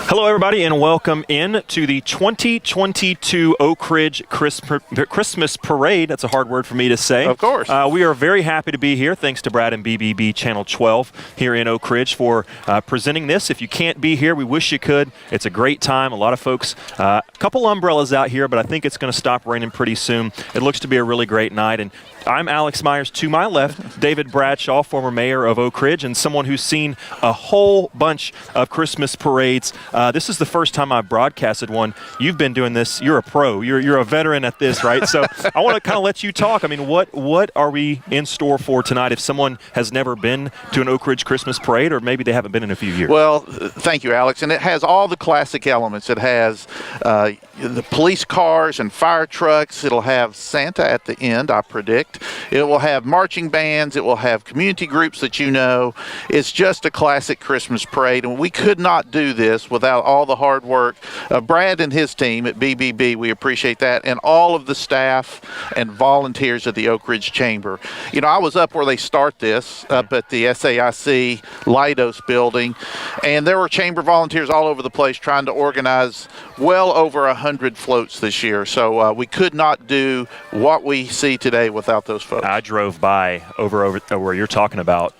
Hello, everybody, and welcome in to the 2022 Oak Ridge Christmas Parade. That's a hard word for me to say. Of course. We are very happy to be here, thanks to Brad and BBB Channel 12 here in Oak Ridge for presenting this. If you can't be here, we wish you could. It's a great time. A lot of folks, a couple umbrellas out here, but I think it's going to stop raining pretty soon. It looks to be a really great night. And I'm Alex Myers. To my left, David Bradshaw, former mayor of Oak Ridge, and someone who's seen a whole bunch of Christmas parades. This is the first time I've broadcasted one. You've been doing this. You're a pro. You're a veteran at this, right? So I want to kind of let you talk. I mean, what are we in store for tonight if someone has never been to an Oak Ridge Christmas parade, or maybe they haven't been in a few years? Well, thank you, Alex. And it has all the classic elements. It has the police cars and fire trucks. It'll have Santa at the end, I predict. It will have marching bands. It will have community groups that you know. It's just a classic Christmas parade, and we could not do this without all the hard work of Brad and his team at BBB. We appreciate that, and all of the staff and volunteers at the Oak Ridge Chamber. You know, I was up where they start this, up at the SAIC Leidos building, and there were chamber volunteers all over the place trying to organize well over 100 floats this year. So we could not do what we see today without those folks. I drove by over where you're talking about.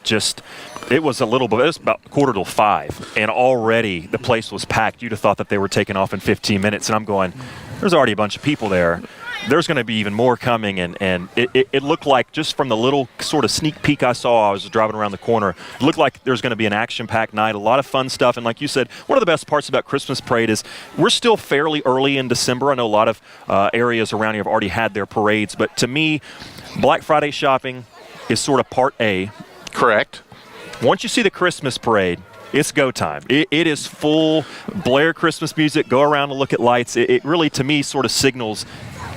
It was about 4:45, and already the place was packed. You'd have thought that they were taking off in 15 minutes, and I'm going, there's already a bunch of people there. There's going to be even more coming, and it looked like, just from the little sort of sneak peek I saw, I was driving around the corner, it looked like there's going to be an action-packed night, a lot of fun stuff. And like you said, one of the best parts about Christmas Parade is we're still fairly early in December. I know a lot of areas around here have already had their parades, but to me, Black Friday shopping is sort of part A. Correct. Once you see the Christmas Parade, it's go time. It is full blare Christmas music, go around and look at lights. It really, to me, sort of signals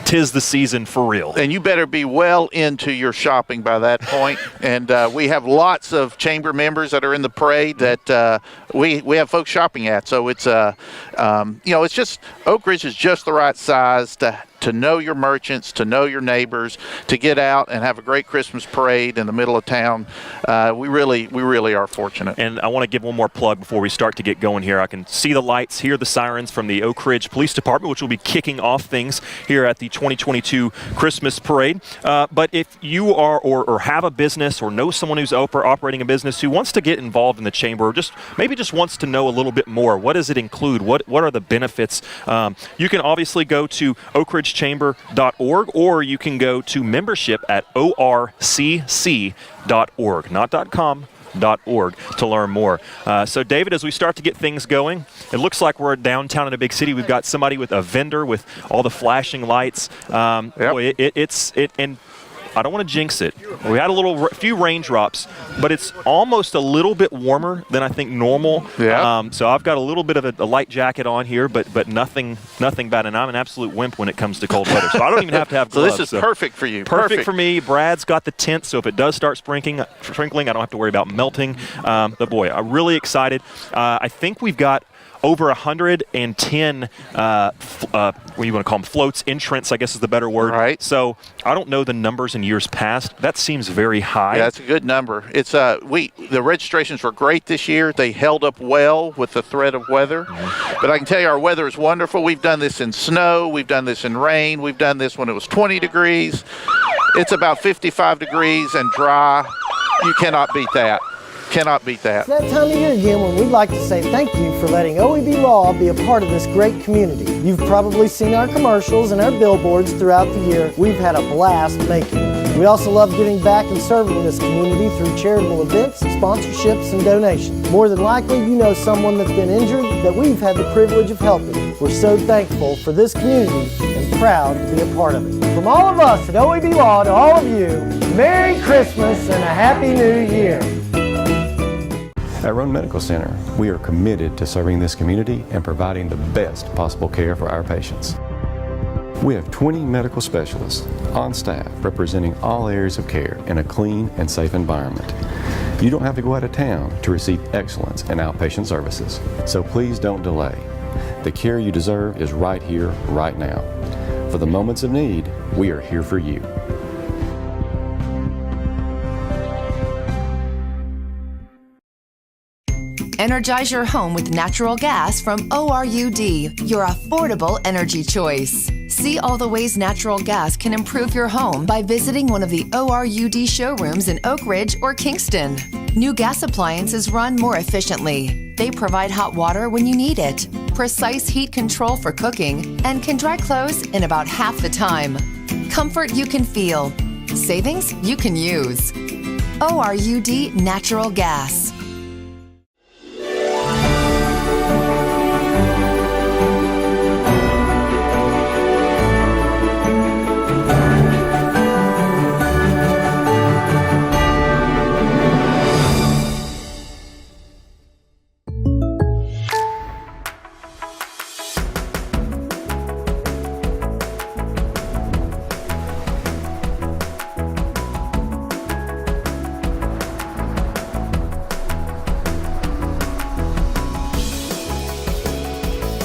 'tis the season for real. And you better be well into your shopping by that point. And we have lots of chamber members that are in the parade that we have folks shopping at. So it's it's just, Oak Ridge is just the right size to know your merchants, to know your neighbors, to get out and have a great Christmas parade in the middle of town. We really are fortunate. And I want to give one more plug before we start to get going here. I can see the lights, hear the sirens from the Oak Ridge Police Department, which will be kicking off things here at the 2022 Christmas Parade. But if you are or have a business or know someone who's operating a business who wants to get involved in the chamber, or maybe just wants to know a little bit more, what does it include? What are the benefits? You can obviously go to oakridgechamber.org, or you can go to membership at orcc.org, not .com. .org to learn more. So David, as we start to get things going, it looks like we're downtown in a big city. We've got somebody with a vendor with all the flashing lights. Yep. Boy, and I don't want to jinx it. We had a few raindrops, but it's almost a little bit warmer than I think normal. Yeah. So I've got a little bit of a light jacket on here, but nothing bad. And I'm an absolute wimp when it comes to cold weather, so I don't even have to have gloves. So this is perfect for you. Perfect for me. Brad's got the tent, so if it does start sprinkling, I don't have to worry about melting. But boy, I'm really excited. I think we've got over 110, what do you want to call them, floats, entrants, I guess is the better word. Right. So I don't know the numbers in years past. That seems very high. Yeah, that's a good number. It's the registrations were great this year. They held up well with the threat of weather. But I can tell you, our weather is wonderful. We've done this in snow. We've done this in rain. We've done this when it was 20 degrees. It's about 55 degrees and dry. You cannot beat that. Cannot beat that. It's that time of year again when we'd like to say thank you for letting OEB Law be a part of this great community. You've probably seen our commercials and our billboards throughout the year. We've had a blast making it. We also love giving back and serving this community through charitable events, sponsorships, and donations. More than likely, you know someone that's been injured that we've had the privilege of helping. We're so thankful for this community and proud to be a part of it. From all of us at OEB Law to all of you, Merry Christmas and a Happy New Year. At Roan Medical Center, we are committed to serving this community and providing the best possible care for our patients. We have 20 medical specialists on staff representing all areas of care in a clean and safe environment. You don't have to go out of town to receive excellence in outpatient services, so please don't delay. The care you deserve is right here, right now. For the moments of need, we are here for you. Energize your home with natural gas from ORUD, your affordable energy choice. See all the ways natural gas can improve your home by visiting one of the ORUD showrooms in Oak Ridge or Kingston. New gas appliances run more efficiently. They provide hot water when you need it, precise heat control for cooking, and can dry clothes in about half the time. Comfort you can feel. Savings you can use. ORUD Natural Gas.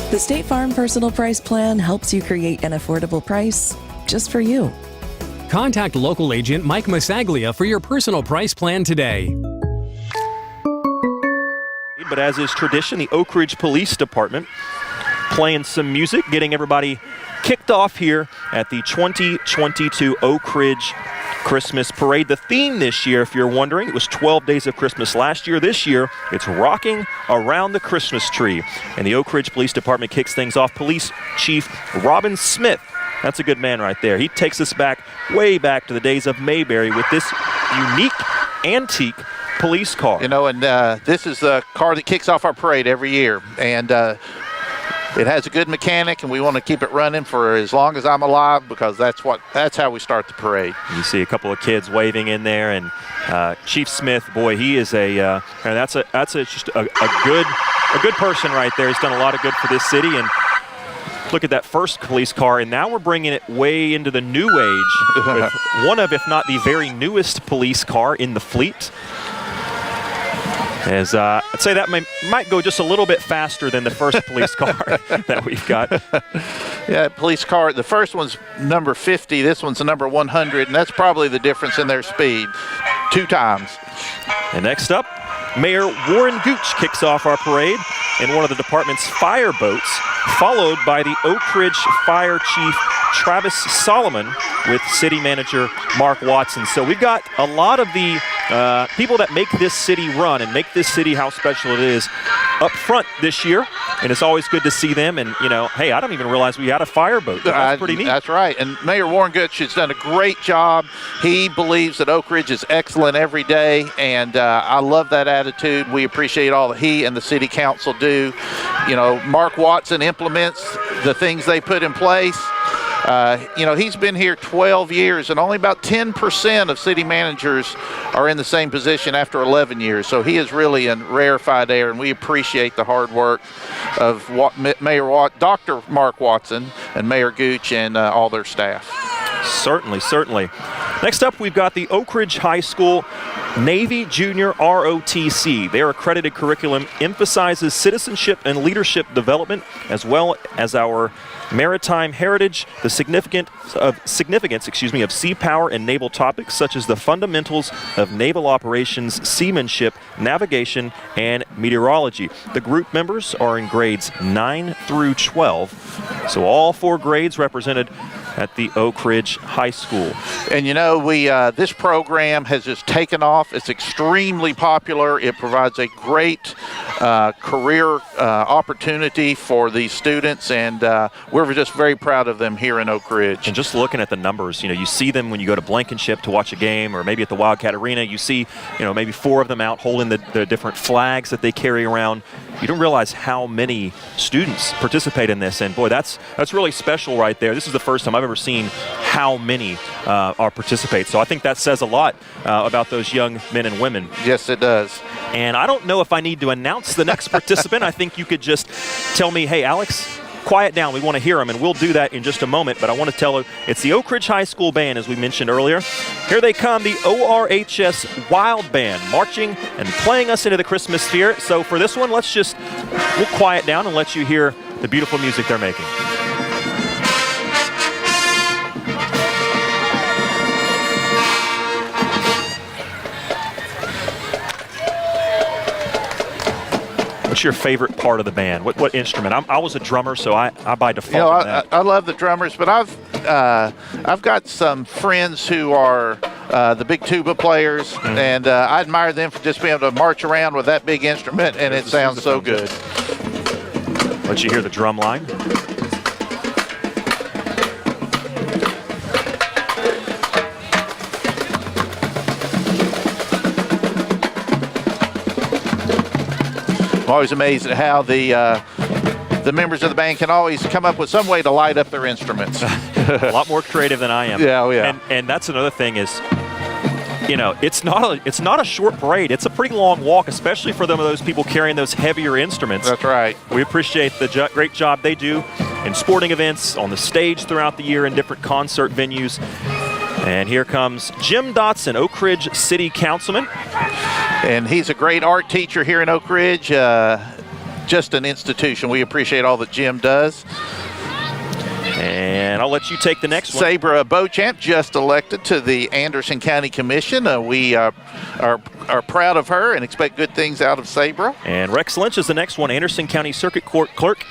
The State Farm Personal Price Plan helps you create an affordable price just for you. Contact local agent Mike Masaglia for your personal price plan today. But as is tradition, the Oak Ridge Police Department playing some music, getting everybody kicked off here at the 2022 Oak Ridge Christmas Parade. The theme this year, if you're wondering, it was 12 Days of Christmas last year. This year, it's Rocking Around the Christmas Tree. And the Oak Ridge Police Department kicks things off. Police Chief Robin Smith, that's a good man right there. He takes us back, way back to the days of Mayberry with this unique, antique police car. You know, and this is the car that kicks off our parade every year. And it has a good mechanic, and we want to keep it running for as long as I'm alive, because that's how we start the parade. You see a couple of kids waving in there, and Chief Smith, boy, he is that's just a good person right there. He's done a lot of good for this city. And look at that first police car, and now we're bringing it way into the new age with one of, if not the very newest police car in the fleet. As I'd say that might go just a little bit faster than the first police car that we've got. Yeah, police car, the first one's number 50, this one's the number 100, and that's probably the difference in their speed, 2 times. And next up, Mayor Warren Gooch kicks off our parade in one of the department's fire boats, followed by the Oak Ridge Fire Chief Travis Solomon with City Manager Mark Watson. So we've got a lot of the people that make this city run and make this city how special it is up front this year, and it's always good to see them. And, you know, hey, I don't even realize we had a fireboat. That's pretty neat. That's right. And Mayor Warren Gooch has done a great job. He believes that Oak Ridge is excellent every day, and I love that attitude. We appreciate all that he and the city council do. You know, Mark Watson implements the things they put in place. You know, he's been here 12 years, and only about 10% of city managers are in the same position after 11 years. So he is really in rarefied air, and we appreciate the hard work of Dr. Mark Watson and Mayor Gooch and all their staff. Certainly, certainly. Next up, we've got the Oak Ridge High School Navy Junior ROTC. Their accredited curriculum emphasizes citizenship and leadership development, as well as our maritime heritage, the significance of sea power and naval topics such as the fundamentals of naval operations, seamanship, navigation, and meteorology. The group members are in grades 9 through 12, so all 4 grades represented at the Oak Ridge High School. And you know, this program has just taken off. It's extremely popular. It provides a great career opportunity for these students, and we're just very proud of them here in Oak Ridge. And just looking at the numbers, you know, you see them when you go to Blankenship to watch a game, or maybe at the Wildcat Arena, you see, you know, maybe 4 of them out holding the different flags that they carry around. You don't realize how many students participate in this, and boy, that's really special right there. This is the first time I've ever seen how many are participate. So I think that says a lot about those young men and women. Yes, it does. And I don't know if I need to announce the next participant. I think you could just tell me, hey, Alex, quiet down. We want to hear them, and we'll do that in just a moment. But I want to tell her it's the Oak Ridge High School Band, as we mentioned earlier. Here they come, the ORHS Wild Band, marching and playing us into the Christmas spirit. So for this one, we'll quiet down and let you hear the beautiful music they're making. What's your favorite part of the band? What instrument? I was a drummer, so I by default. I love the drummers, but I've got some friends who are the big tuba players, and I admire them for just being able to march around with that big instrument, and it sounds so good. Let you hear the drum line. I'm always amazed at how the members of the band can always come up with some way to light up their instruments. A lot more creative than I am. Yeah, oh yeah. And that's another thing is, it's not a short parade. It's a pretty long walk, especially for those people carrying those heavier instruments. That's right. We appreciate the great job they do in sporting events, on the stage throughout the year, in different concert venues. And here comes Jim Dotson, Oak Ridge City Councilman. And he's a great art teacher here in Oak Ridge. Just an institution. We appreciate all that Jim does. And I'll let you take the next one. Sabra Beauchamp, just elected to the Anderson County Commission. We are proud of her and expect good things out of Sabra. And Rex Lynch is the next one, Anderson County Circuit Court Clerk.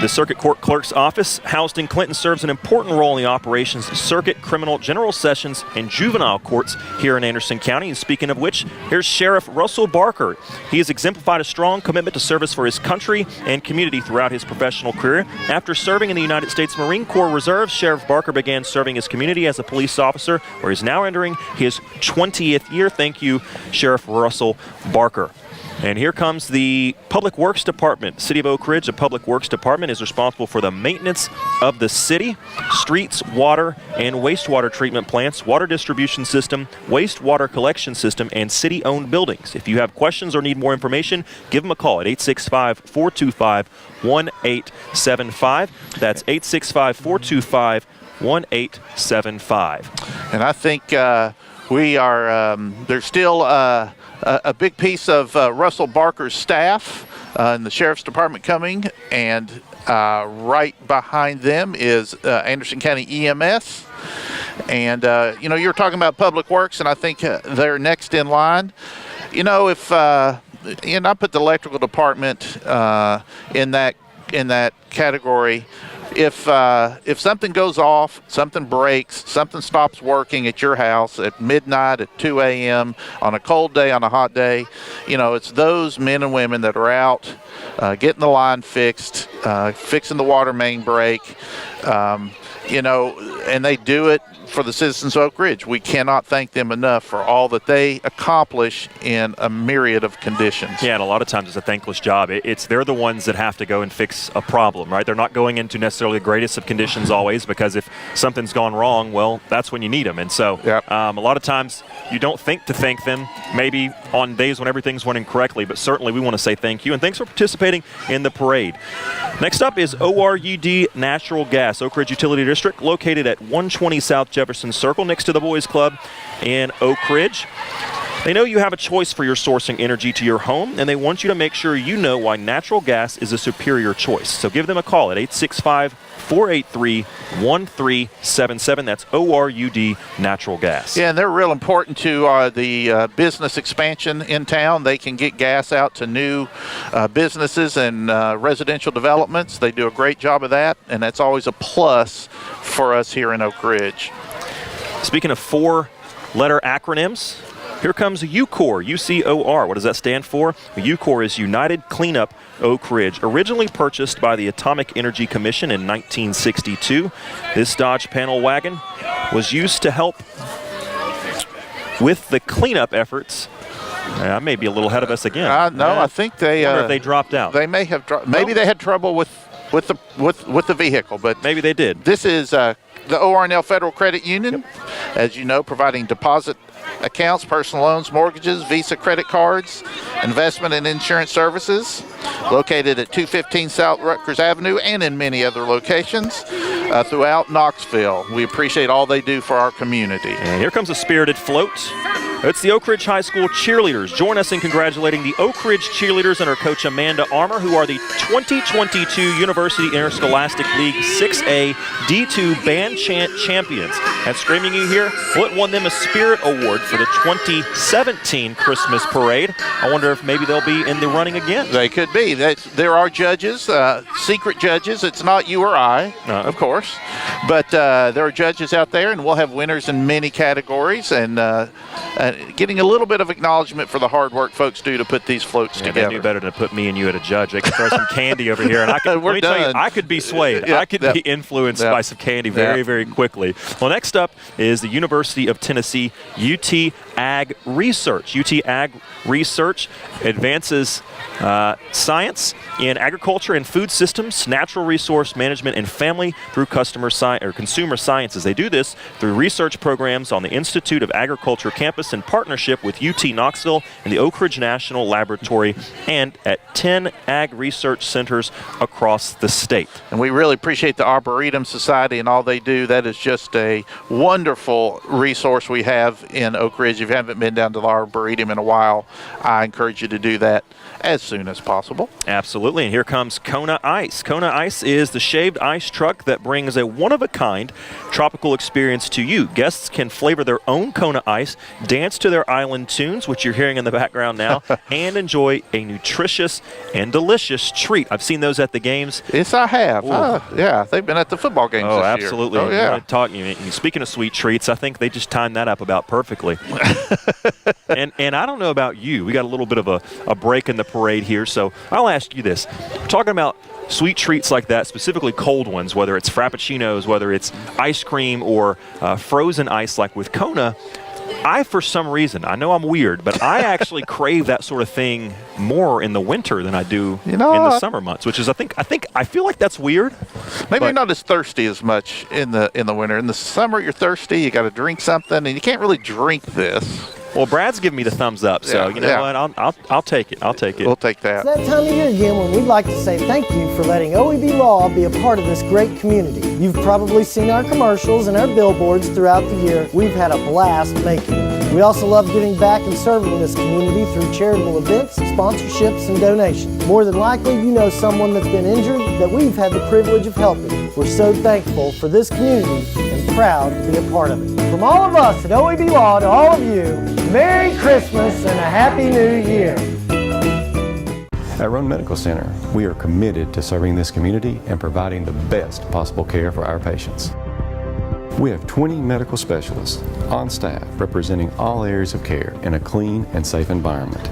The Circuit Court Clerk's office, housed in Clinton, serves an important role in the operations of circuit, criminal, general sessions, and juvenile courts here in Anderson County. And speaking of which, here's Sheriff Russell Barker. He has exemplified a strong commitment to service for his country and community throughout his professional career. After serving in the United States Marine Corps Reserve, Sheriff Barker began serving his community as a police officer, where he's now entering his 20th year. Thank you, Sheriff Russell Barker. And here comes the Public Works Department. City of Oak Ridge, the Public Works Department is responsible for the maintenance of the city, streets, water, and wastewater treatment plants, water distribution system, wastewater collection system, and city-owned buildings. If you have questions or need more information, give them a call at 865-425-1875. That's 865-425-1875. And I think we are, there's still a big piece of Russell Barker's staff in the Sheriff's Department coming, and right behind them is Anderson County EMS. And, you were talking about Public Works, and I think they're next in line. If, I put the electrical department in that category. If something goes off, something breaks, something stops working at your house at midnight, at 2 a.m., on a cold day, on a hot day, it's those men and women that are out getting the line fixed, fixing the water main break, and they do it for the citizens of Oak Ridge. We cannot thank them enough for all that they accomplish in a myriad of conditions. Yeah, and a lot of times it's a thankless job. They're the ones that have to go and fix a problem, right? They're not going into necessarily the greatest of conditions always, because if something's gone wrong, well, that's when you need them. And so a lot of times you don't think to thank them, maybe on days when everything's running correctly, but certainly we want to say thank you, and thanks for participating in the parade. Next up is ORUD Natural Gas, Oak Ridge Utility District, located at 120 South Jefferson Circle next to the Boys Club in Oak Ridge. They know you have a choice for your sourcing energy to your home, and they want you to make sure you know why natural gas is a superior choice. So give them a call at 865-483-1377. That's ORUD Natural Gas. Yeah, and they're real important to the business expansion in town. They can get gas out to new businesses and residential developments. They do a great job of that, and that's always a plus for us here in Oak Ridge. Speaking of four-letter acronyms, here comes UCOR, UCOR. What does that stand for? UCOR is United Cleanup Oak Ridge, originally purchased by the Atomic Energy Commission in 1962. This Dodge panel wagon was used to help with the cleanup efforts. I may be a little ahead of us again. I think they. I wonder if they dropped out. They may have. Maybe they had trouble with the vehicle, but maybe they did. This is the ORNL Federal Credit Union, as you know, providing deposit accounts, personal loans, mortgages, Visa credit cards, investment and insurance services, located at 215 South Rutgers Avenue and in many other locations throughout Knoxville. We appreciate all they do for our community. And here comes a spirited float It's the Oak Ridge High School cheerleaders. Join us in congratulating the Oak Ridge cheerleaders and our coach Amanda Armour, who are the 2022 University Interscholastic League 6A D2 Band Chant Champions. And screaming you here, well, it won them a Spirit Award for the 2017 Christmas Parade. I wonder if maybe they'll be in the running again. They could be. There are judges, secret judges. It's not you or I, of course. But there are judges out there, and we'll have winners in many categories. And getting a little bit of acknowledgement for the hard work folks do to put these floats together. They knew better than to put me and you at a judge. They could throw some candy over here, and I could, let me tell you, I could be swayed. I could be influenced by some candy very, very quickly. Well, next up is the University of Tennessee UT Ag Research. UT Ag Research advances science in agriculture and food systems, natural resource management, and family through consumer sciences. They do this through research programs on the Institute of Agriculture campus in partnership with UT Knoxville and the Oak Ridge National Laboratory, and at 10 ag research centers across the state. And we really appreciate the Arboretum Society and all they do. That is just a wonderful resource we have in Oak Ridge. If you haven't been down to the Arboretum in a while, I encourage you to do that as soon as possible. Absolutely, and here comes Kona Ice. Kona Ice is the shaved ice truck that brings a one-of-a-kind tropical experience to you. Guests can flavor their own Kona Ice, dance to their island tunes, which you're hearing in the background now, and enjoy a nutritious and delicious treat. I've seen those at the games. Yes, I have. Yeah, they've been at the football games this absolutely. year. Oh, absolutely. Speaking of sweet treats, I think they just timed that up about perfectly. and I don't know about you. We got a little bit of a break in the parade here, so I'll ask you this. We're talking about sweet treats like that, specifically cold ones, whether it's frappuccinos, whether it's ice cream or frozen ice like with Kona. I, for some reason, I know I'm weird, but I actually crave that sort of thing more in the winter than I do in the summer months, which is I feel like that's weird. Maybe you're not as thirsty as much in the winter. In the summer, you're thirsty. You got to drink something, and you can't really drink this. Well, Brad's giving me the thumbs up, so you know what? I'll take it. I'll take it. We'll take that. It's that time of year again when we'd like to say thank you for letting OEB Law be a part of this great community. You've probably seen our commercials and our billboards throughout the year. We've had a blast making it. We also love giving back and serving this community through charitable events, sponsorships, and donations. More than likely, you know someone that's been injured that we've had the privilege of helping. We're so thankful for this community and proud to be a part of it. From all of us at OEB Law to all of you, Merry Christmas and a Happy New Year. At Roan Medical Center, we are committed to serving this community and providing the best possible care for our patients. We have 20 medical specialists on staff representing all areas of care in a clean and safe environment.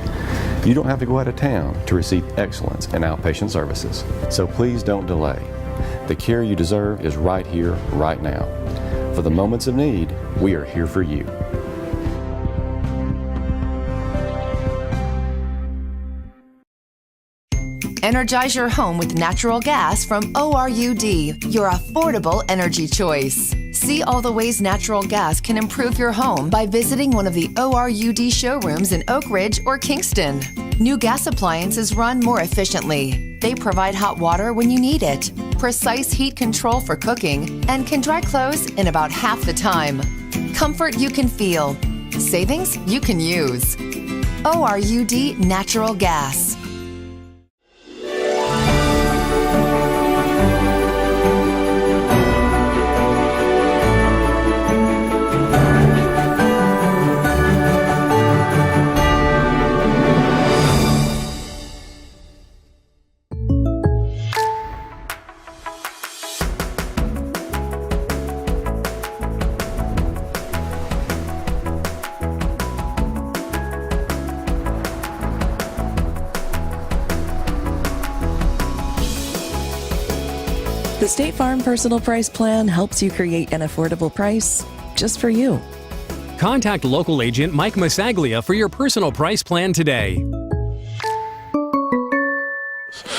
You don't have to go out of town to receive excellence in outpatient services, so please don't delay. The care you deserve is right here, right now. For the moments of need, we are here for you. Energize your home with natural gas from ORUD, your affordable energy choice. See all the ways natural gas can improve your home by visiting one of the ORUD showrooms in Oak Ridge or Kingston. New gas appliances run more efficiently. They provide hot water when you need it, precise heat control for cooking, and can dry clothes in about half the time. Comfort you can feel. Savings you can use. ORUD Natural Gas. The State Farm Personal Price Plan helps you create an affordable price just for you. Contact local agent Mike Masaglia for your personal price plan today.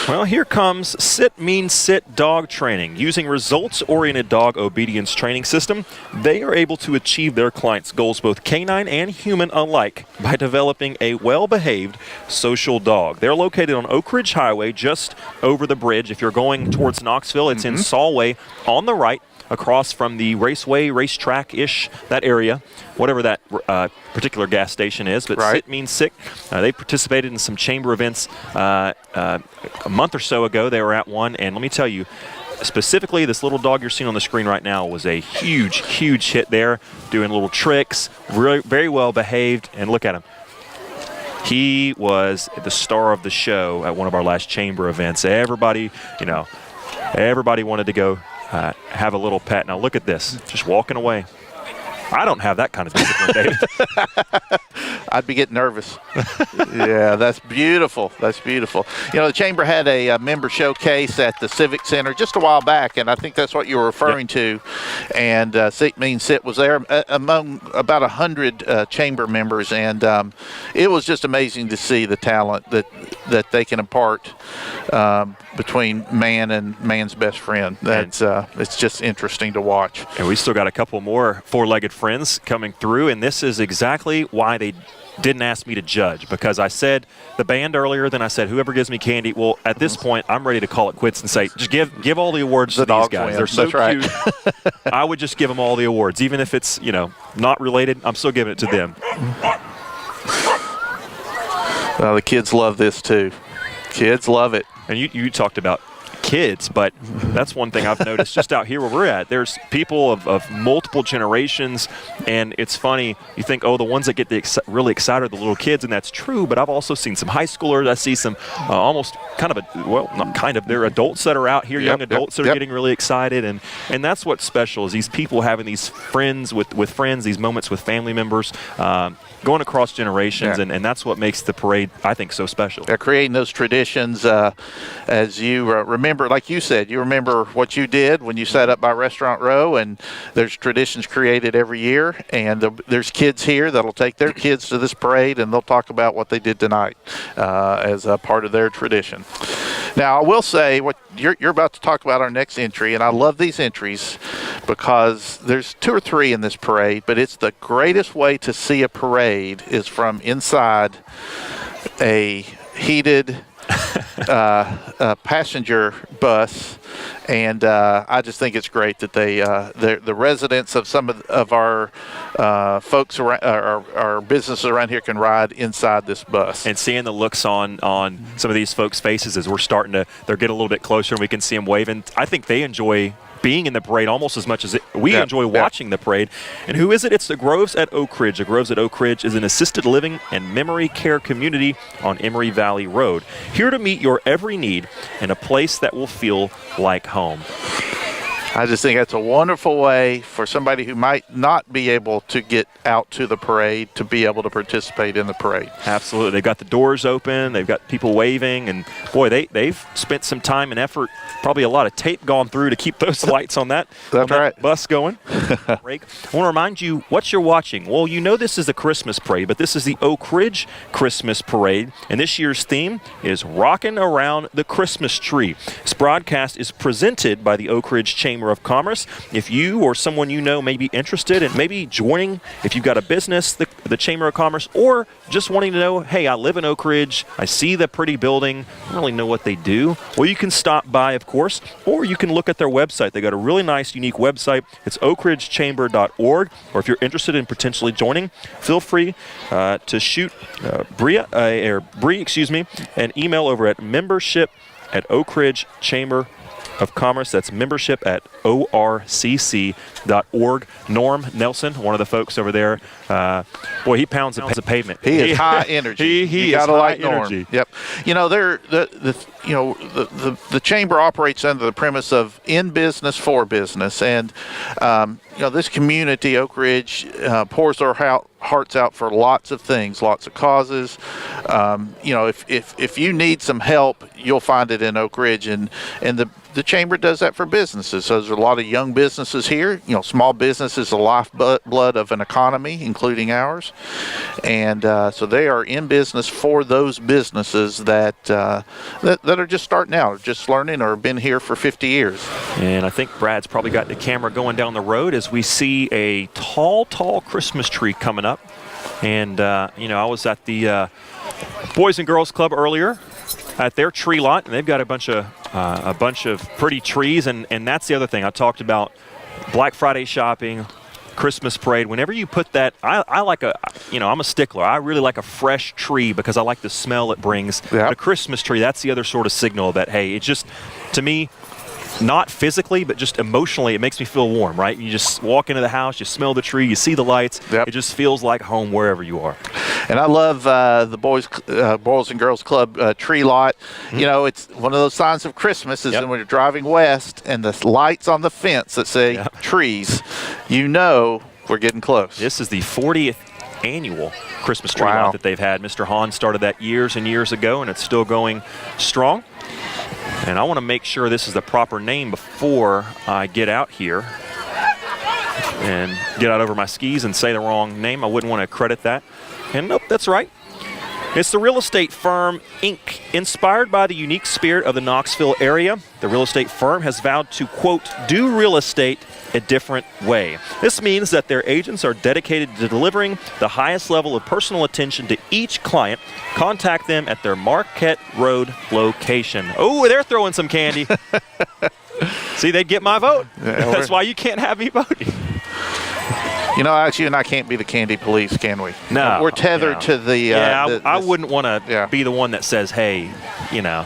Well, here comes Sit Means Sit dog training. Using results-oriented dog obedience training system, they are able to achieve their clients' goals, both canine and human alike, by developing a well-behaved social dog. They're located on Oak Ridge Highway, just over the bridge. If you're going towards Knoxville, it's in Solway on the right, across from the raceway, racetrack-ish, that area. whatever that particular gas station is. But Right. SIT means sick. They participated in some chamber events a month or so ago. They were at one, and let me tell you, specifically, this little dog you're seeing on the screen right now was a huge, huge hit there, doing little tricks, really, very well behaved, and look at him. He was the star of the show at one of our last chamber events. Everybody, everybody wanted to go have a little pet. Now look at this, just walking away. I don't have that kind of discipline, David. I'd be getting nervous. Yeah, that's beautiful. That's beautiful. The Chamber had a member showcase at the Civic Center just a while back, and I think that's what you were referring to. And SIT means sit was there among about 100 Chamber members, and it was just amazing to see the talent that they can impart between man and man's best friend. That's it's just interesting to watch. And we still got a couple more four-legged friends coming through, and this is exactly why they didn't ask me to judge, because I said the band earlier, then I said whoever gives me candy. Well, at this point, I'm ready to call it quits and say, just give all the awards to these guys. Win. They're so That's cute. Right. I would just give them all the awards, even if it's not related. I'm still giving it to them. The kids love this too. Kids love it. And you talked about kids, but that's one thing I've noticed just out here where we're at. There's people of multiple generations, and it's funny. You think, the ones that get really excited are the little kids, and that's true, but I've also seen some high schoolers. I see some almost they're adults that are out here, young adults that are getting really excited, and that's what's special is these people having these friends with friends, these moments with family members, going across generations, and that's what makes the parade, I think, so special. They're creating those traditions as you remember, like you said, you remember what you did when you sat up by Restaurant Row, and there's traditions created every year, and there's kids here that'll take their kids to this parade, and they'll talk about what they did tonight as a part of their tradition. Now, I will say what you're about to talk about our next entry, and I love these entries because there's 2 or 3 in this parade, but it's the greatest way to see a parade is from inside a heated passenger bus, and I just think it's great that the residents of some of our folks around our businesses around here can ride inside this bus. And seeing the looks on some of these folks' faces as they're getting a little bit closer, and we can see them waving. I think they enjoy being in the parade almost as much as we enjoy watching the parade. And who is it? It's the Groves at Oak Ridge. The Groves at Oak Ridge is an assisted living and memory care community on Emory Valley Road. Here to meet your every need in a place that will feel like home. I just think that's a wonderful way for somebody who might not be able to get out to the parade to be able to participate in the parade. Absolutely. They've got the doors open. They've got people waving. And, boy, they've spent some time and effort, probably a lot of tape gone through to keep those lights on that, bus going. I want to remind you what you're watching. Well, this is the Christmas parade, but this is the Oak Ridge Christmas Parade. And this year's theme is Rockin' Around the Christmas Tree. This broadcast is presented by the Oak Ridge Chamber of Commerce. If you or someone you know may be interested in maybe joining, if you've got a business, the Chamber of Commerce, or just wanting to know, hey, I live in Oak Ridge, I see the pretty building, I don't really know what they do, well, you can stop by, of course, or you can look at their website. They got a really nice, unique website. It's oakridgechamber.org, or if you're interested in potentially joining, feel free to shoot Bree, an email over at membership@Oak Ridge Chamber of Commerce. That's membership@orcc.org. Norm Nelson, one of the folks over there, he pounds a pavement. He is high energy. He gotta is like high Norm. energy. Yep. The chamber operates under the premise of in business for business, and this community, Oak Ridge, pours their hearts out for lots of things, lots of causes. If you need some help, you'll find it in Oak Ridge, and the chamber does that for businesses. So there's a lot of young businesses here. Small business is the lifeblood of an economy, including ours, and so they are in business for those businesses that are just starting out, just learning, or been here for 50 years. And I think Brad's probably got the camera going down the road as we see a tall Christmas tree coming up. And I was at the Boys and Girls Club earlier at their tree lot, and they've got a bunch of pretty trees, and that's the other thing I talked about. Black Friday shopping, Christmas parade, whenever you put that, I like I'm a stickler. I really like a fresh tree because I like the smell it brings. Yep. But a Christmas tree, that's the other sort of signal that, hey, it's just, to me, not physically, but just emotionally, it makes me feel warm, right? You just walk into the house, you smell the tree, you see the lights. Yep. It just feels like home wherever you are. And I love the Boys and Girls Club tree lot. Mm-hmm. You know, it's one of those signs of Christmas is when you're driving west and the lights on the fence that say trees, you know we're getting close. This is the 40th annual Christmas tree lot that they've had. Mr. Hahn started that years and years ago, and it's still going strong. And I want to make sure this is the proper name before I get out here and get out over my skis and say the wrong name. I wouldn't want to credit that. And nope, that's right. It's the real estate firm, Inc. Inspired by the unique spirit of the Knoxville area, the real estate firm has vowed to, quote, do real estate a different way. This means that their agents are dedicated to delivering the highest level of personal attention to each client. Contact them at their Marquette Road location. Oh, they're throwing some candy. See, they'd get my vote. Yeah, that's why you can't have me voting. You know, Alex, you and I can't be the candy police, can we? No. We're tethered to the... I wouldn't want to be the one that says, hey, you know.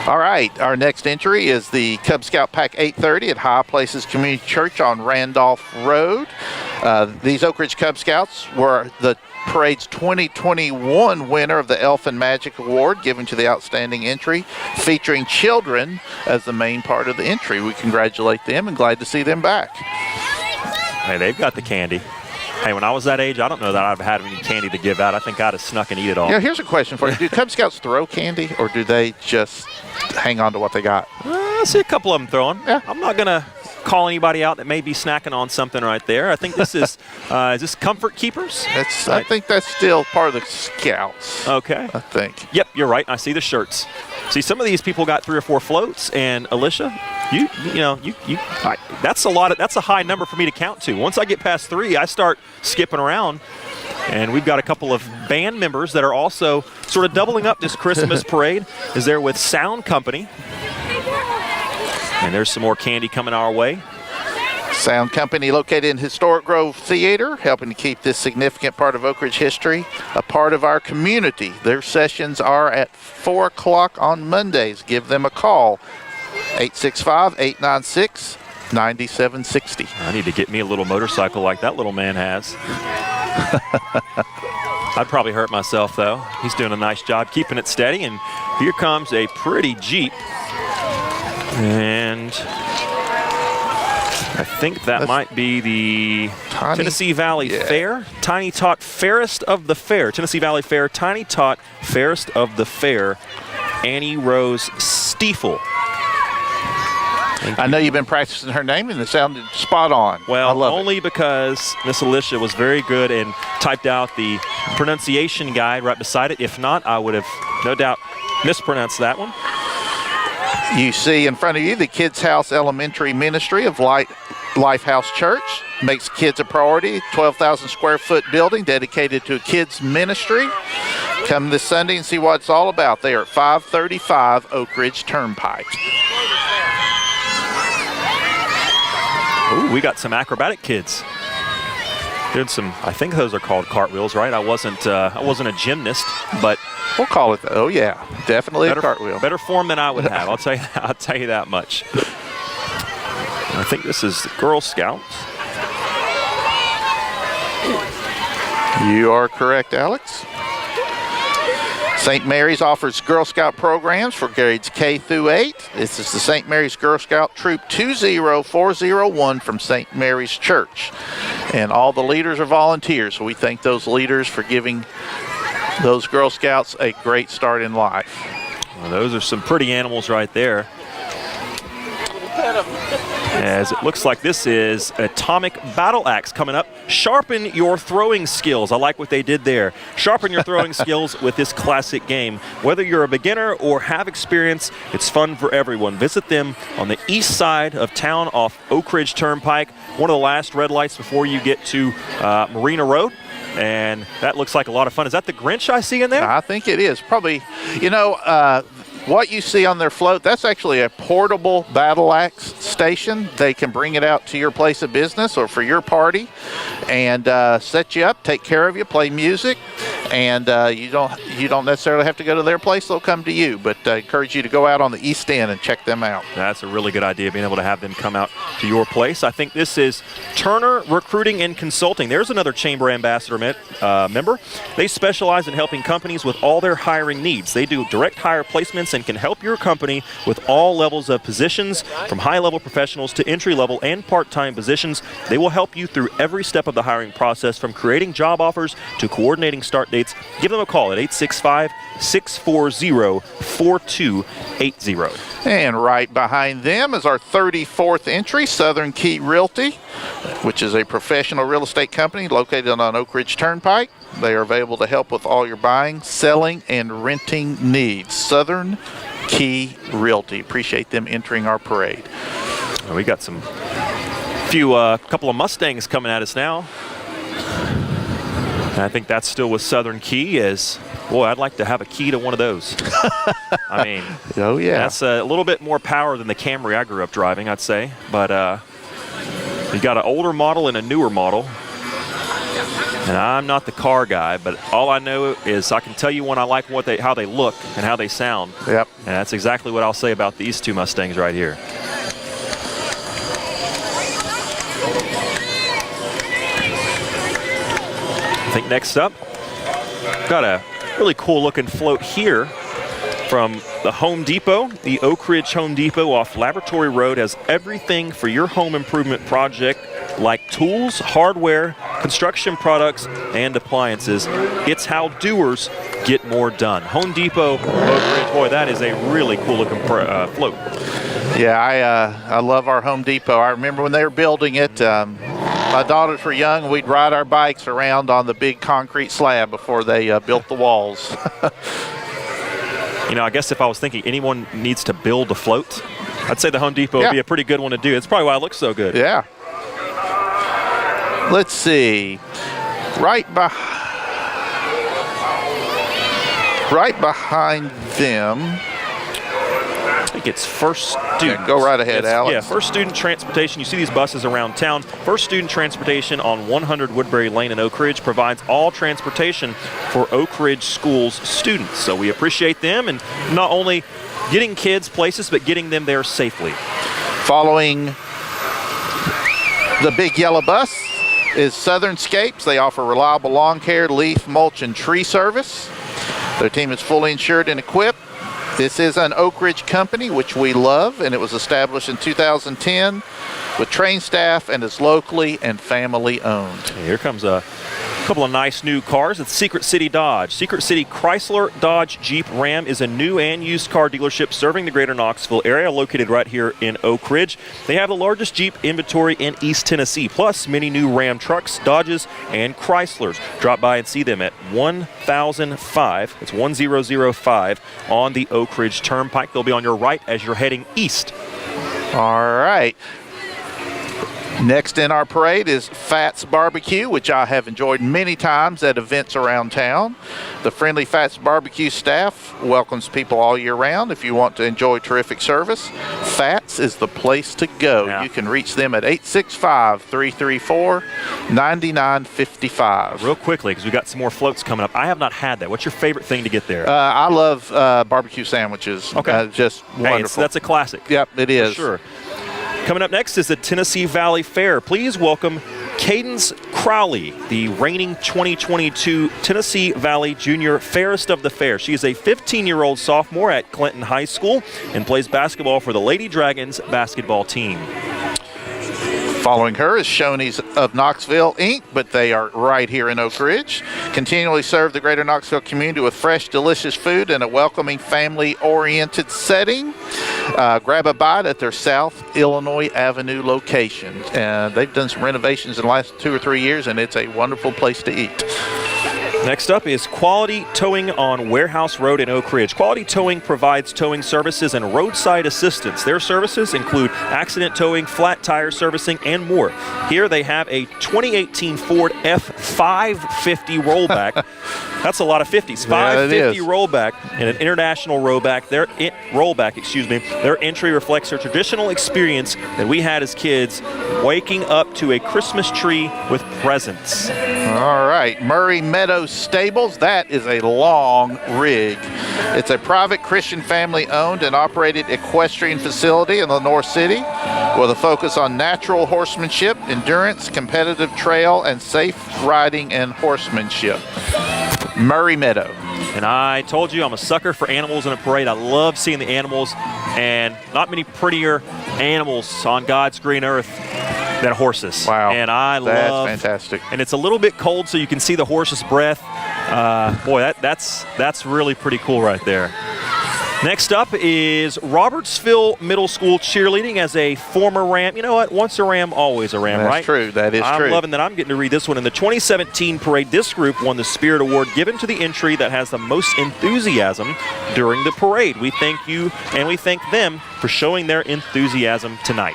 All right, our next entry is the Cub Scout Pack 830 at High Places Community Church on Randolph Road. These Oak Ridge Cub Scouts were the parade's 2021 winner of the Elf and Magic Award given to the outstanding entry, featuring children as the main part of the entry. We congratulate them and glad to see them back. Hey, they've got the candy. Hey, when I was that age, I don't know that I've had any candy to give out. I think I'd have snuck and eat it all. Yeah, here's a question for you. Do Cub Scouts throw candy, or do they just hang on to what they got? I see a couple of them throwing. Yeah. I'm not going to call anybody out that may be snacking on something right there. I think this is this Comfort Keepers? I think that's still part of the Scouts. Okay. I think. Yep, you're right. I see the shirts. See, some of these people got 3 or 4 floats, and Alicia, that's a high number for me to count to. Once I get past 3, I start skipping around. And we've got a couple of band members that are also sort of doubling up this Christmas parade. Is there with Sound Company. And there's some more candy coming our way. Sound Company located in Historic Grove Theater, helping to keep this significant part of Oak Ridge history a part of our community. Their sessions are at 4 o'clock on Mondays. Give them a call, 865-896-9760. I need to get me a little motorcycle like that little man has. I'd probably hurt myself, though. He's doing a nice job keeping it steady. And here comes a pretty Jeep. And I think that might be the Tennessee Valley Fair. Tiny Tot Fairest of the Fair. Tennessee Valley Fair, Tiny Tot Fairest of the Fair. Annie Rose Stiefel. I know you've been practicing her name, and it sounded spot on. Well, only because Miss Alicia was very good and typed out the pronunciation guide right beside it. If not, I would have no doubt mispronounced that one. You see in front of you the Kids House Elementary Ministry of Lifehouse Church. Makes kids a priority. 12,000 square foot building dedicated to a kids ministry. Come this Sunday and see what it's all about. They are at 535 Oak Ridge Turnpike. Ooh, we got some acrobatic kids. Doing some, I think those are called cartwheels, right? I wasn't a gymnast, but we'll call it. Oh yeah, definitely a cartwheel. Better form than I would have. I'll tell you that much. I think this is Girl Scouts. You are correct, Alex. St. Mary's offers Girl Scout programs for grades K through 8. This is the St. Mary's Girl Scout Troop 20401 from St. Mary's Church. And all the leaders are volunteers, so we thank those leaders for giving those Girl Scouts a great start in life. Well, those are some pretty animals right there. As it looks like this is an atomic battle axe coming up. Sharpen your throwing skills. I like what they did there. Sharpen your throwing skills with this classic game. Whether you're a beginner or have experience, it's fun for everyone. Visit them on the east side of town off Oak Ridge Turnpike, one of the last red lights before you get to Marina Road. And that looks like a lot of fun. Is that the Grinch I see in there? I think it is. Probably, what you see on their float, that's actually a portable battle axe station. They can bring it out to your place of business or for your party and set you up, take care of you, play music, and you don't necessarily have to go to their place. They'll come to you, but I encourage you to go out on the East End and check them out. That's a really good idea, being able to have them come out to your place. I think this is Turner Recruiting and Consulting. There's another Chamber Ambassador member. They specialize in helping companies with all their hiring needs. They do direct hire placements and can help your company with all levels of positions, from high-level professionals to entry-level and part-time positions. They will help you through every step of the hiring process, from creating job offers to coordinating start dates. Give them a call at 865-640-4280. And right behind them is our 34th entry, Southern Key Realty, which is a professional real estate company located on Oak Ridge Turnpike. They are available to help with all your buying, selling, and renting needs. Southern Key Realty. Appreciate them entering our parade. We got couple of Mustangs coming at us now. And I think that's still with Southern Key. Boy, I'd like to have a key to one of those. I mean, oh yeah, that's a little bit more power than the Camry I grew up driving, I'd say. But you got an older model and a newer model. And I'm not the car guy, but all I know is I can tell you when I like how they look and how they sound. Yep. And that's exactly what I'll say about these two Mustangs right here. I think next up, got a really cool looking float here from the Home Depot. The Oak Ridge Home Depot off Laboratory Road has everything for your home improvement project, like tools, hardware, construction products, and appliances. It's how doers get more done. Home Depot, Oak Ridge, boy, that is a really cool looking float. Yeah, I love our Home Depot. I remember when they were building it, my daughters were young, and we'd ride our bikes around on the big concrete slab before they built the walls. You know, I guess if I was thinking anyone needs to build a float, I'd say the Home Depot would be a pretty good one to do. It's probably why it looks so good. Yeah. Let's see. Right behind them. I think it's First Student. Yeah, go right ahead, Alex. Yeah, First Student Transportation. You see these buses around town. First Student Transportation on 100 Woodbury Lane in Oak Ridge provides all transportation for Oak Ridge Schools students. So we appreciate them, and not only getting kids places, but getting them there safely. Following the big yellow bus is Southern Scapes. They offer reliable lawn care, leaf, mulch, and tree service. Their team is fully insured and equipped. This is an Oak Ridge company, which we love, and it was established in 2010 with trained staff and is locally and family owned. Here comes a couple of nice new cars. It's Secret City Dodge. Secret City Chrysler, Dodge, Jeep, Ram is a new and used car dealership serving the greater Knoxville area, located right here in Oak Ridge. They have the largest Jeep inventory in East Tennessee, plus many new Ram trucks, Dodges, and Chryslers. Drop by and see them at 1005. It's 1005 on the Oak Ridge Turnpike. They'll be on your right as you're heading east. All right. Next in our parade is Fats Barbecue, which I have enjoyed many times at events around town. The friendly Fats Barbecue staff welcomes people all year round. If you want to enjoy terrific service, Fats is the place to go. Yeah. You can reach them at 865-334-9955. Real quickly, because we've got some more floats coming up. I have not had that. What's your favorite thing to get there? I love barbecue sandwiches. Okay. Just wonderful. That's a classic. Yep, it is. For sure. Coming up next is the Tennessee Valley Fair. Please welcome Cadence Crowley, the reigning 2022 Tennessee Valley Junior Fairest of the Fair. She is a 15-year-old sophomore at Clinton High School and plays basketball for the Lady Dragons basketball team. Following her is Shoney's of Knoxville, Inc., but they are right here in Oak Ridge. Continually serve the greater Knoxville community with fresh, delicious food and a welcoming, family-oriented setting. Grab a bite at their South Illinois Avenue location. They've done some renovations in the last 2 or 3 years, and it's a wonderful place to eat. Next up is Quality Towing on Warehouse Road in Oak Ridge. Quality Towing provides towing services and roadside assistance. Their services include accident towing, flat tire servicing, and more. Here they have a 2018 Ford F550 rollback. That's a lot of 50s. 550 rollback and an international rollback. Their entry reflects their traditional experience that we had as kids, waking up to a Christmas tree with presents. All right, Murray Meadow Stables. That is a long rig. It's a private Christian family-owned and operated equestrian facility in the North City with a focus on natural horsemanship, endurance, competitive trail, and safe riding and horsemanship. Murray Meadow. And I told you I'm a sucker for animals in a parade. I love seeing the animals, and not many prettier animals on God's green earth than horses. Wow. And that's fantastic. And it's a little bit cold, so you can see the horse's breath. Boy, that's really pretty cool right there. Next up is Robertsville Middle School cheerleading as a former Ram. You know what? Once a Ram, always a Ram, right? That's true. That is true. I'm loving that I'm getting to read this one. In the 2017 parade, this group won the Spirit Award given to the entry that has the most enthusiasm during the parade. We thank you and we thank them for showing their enthusiasm tonight.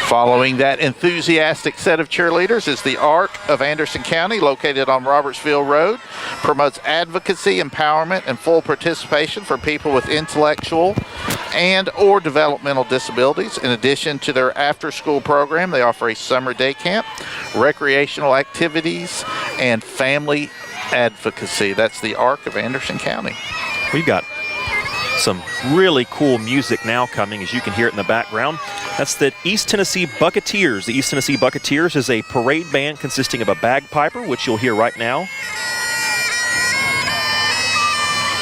Following that enthusiastic set of cheerleaders is the ARC of Anderson County, located on Robertsville Road. Promotes advocacy, empowerment, and full participation for people with intellectual and or developmental disabilities. In addition to their after-school program, they offer a summer day camp, recreational activities, and family advocacy. That's the ARC of Anderson County. We've got some really cool music now coming, as you can hear it in the background. That's the East Tennessee Bucketeers. The East Tennessee Bucketeers is a parade band consisting of a bagpiper, which you'll hear right now.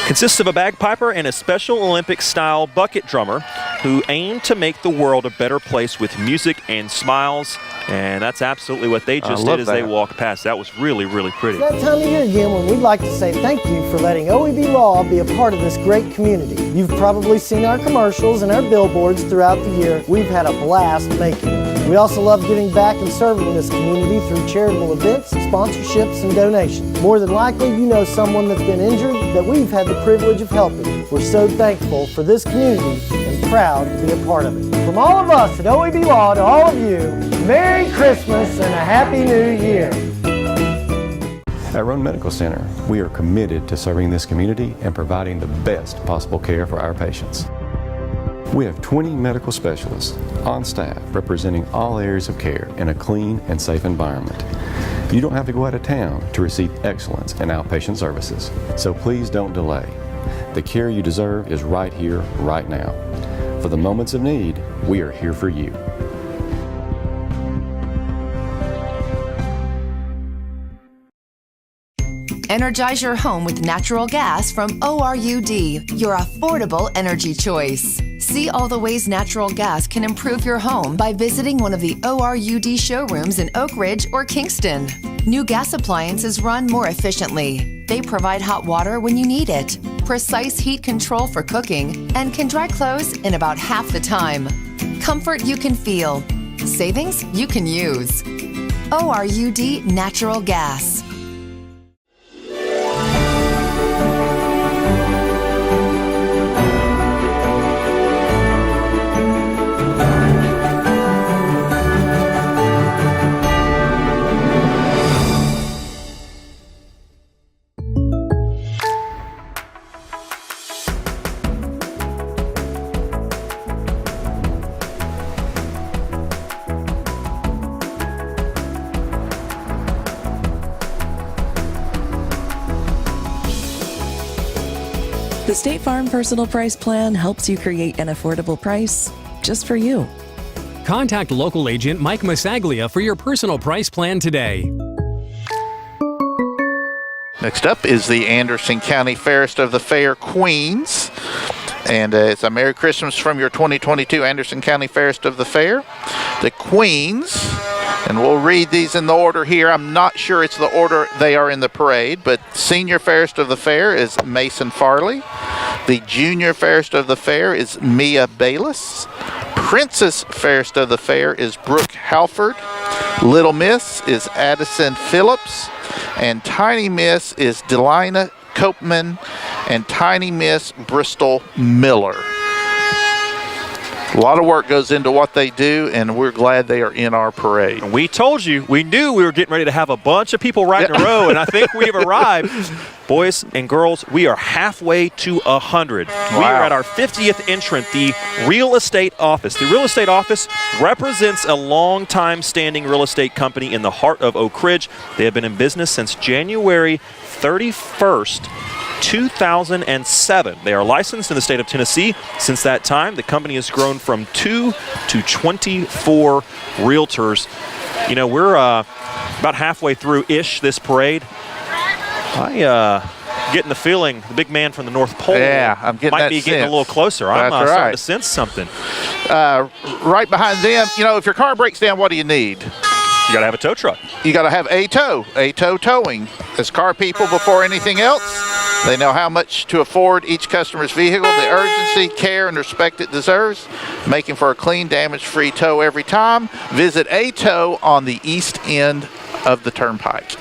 Consists of a bagpiper and a Special Olympics-style bucket drummer who aim to make the world a better place with music and smiles. And that's absolutely what they just did as they walked past. That was really, really pretty. It's that time of year again when we'd like to say thank you for letting OEB Law be a part of this great community. You've probably seen our commercials and our billboards throughout the year. We've had a blast making them. We also love giving back and serving this community through charitable events, sponsorships, and donations. More than likely, you know someone that's been injured that we've had the privilege of helping. We're so thankful for this community and proud to be a part of it. From all of us at OEB Law to all of you, Merry Christmas and a Happy New Year. At Roan Medical Center, we are committed to serving this community and providing the best possible care for our patients. We have 20 medical specialists on staff representing all areas of care in a clean and safe environment. You don't have to go out of town to receive excellence in outpatient services, so please don't delay. The care you deserve is right here, right now. For the moments of need, we are here for you. Energize your home with natural gas from ORUD, your affordable energy choice. See all the ways natural gas can improve your home by visiting one of the ORUD showrooms in Oak Ridge or Kingston. New gas appliances run more efficiently. They provide hot water when you need it, precise heat control for cooking, and can dry clothes in about half the time. Comfort you can feel. Savings you can use. ORUD Natural Gas. The State Farm Personal Price Plan helps you create an affordable price just for you. Contact local agent Mike Masaglia for your personal price plan today. Next up is the Anderson County Fairest of the Fair Queens. And it's a Merry Christmas from your 2022 Anderson County Fairest of the Fair. The Queens, and we'll read these in the order here. I'm not sure it's the order they are in the parade, but Senior Fairest of the Fair is Mason Farley. The Junior Fairest of the Fair is Mia Bayless. Princess Fairest of the Fair is Brooke Halford. Little Miss is Addison Phillips, and Tiny Miss is Delina Copeman, and Tiny Miss Bristol Miller. A lot of work goes into what they do, and we're glad they are in our parade. We told you, we knew we were getting ready to have a bunch of people right in a row, and I think we've arrived. Boys and girls, we are halfway to 100. Wow. We are at our 50th entrant, the Real Estate Office. The Real Estate Office represents a long-time standing real estate company in the heart of Oak Ridge. They have been in business since January 31st, 2007. They are licensed in the state of Tennessee. Since that time, the company has grown from 2 to 24 realtors. You know, we're about halfway through-ish this parade. Getting the feeling the big man from the North Pole I'm getting might that be getting sense. a little closer. I'm That's starting right. to sense something. Right behind them, you know, if your car breaks down, what do you need? You got to have a tow truck. You got to have a tow towing. As car people, before anything else, they know how much to afford each customer's vehicle, the urgency, care, and respect it deserves, making for a clean, damage-free tow every time. Visit A Tow on the east end of the Turnpike.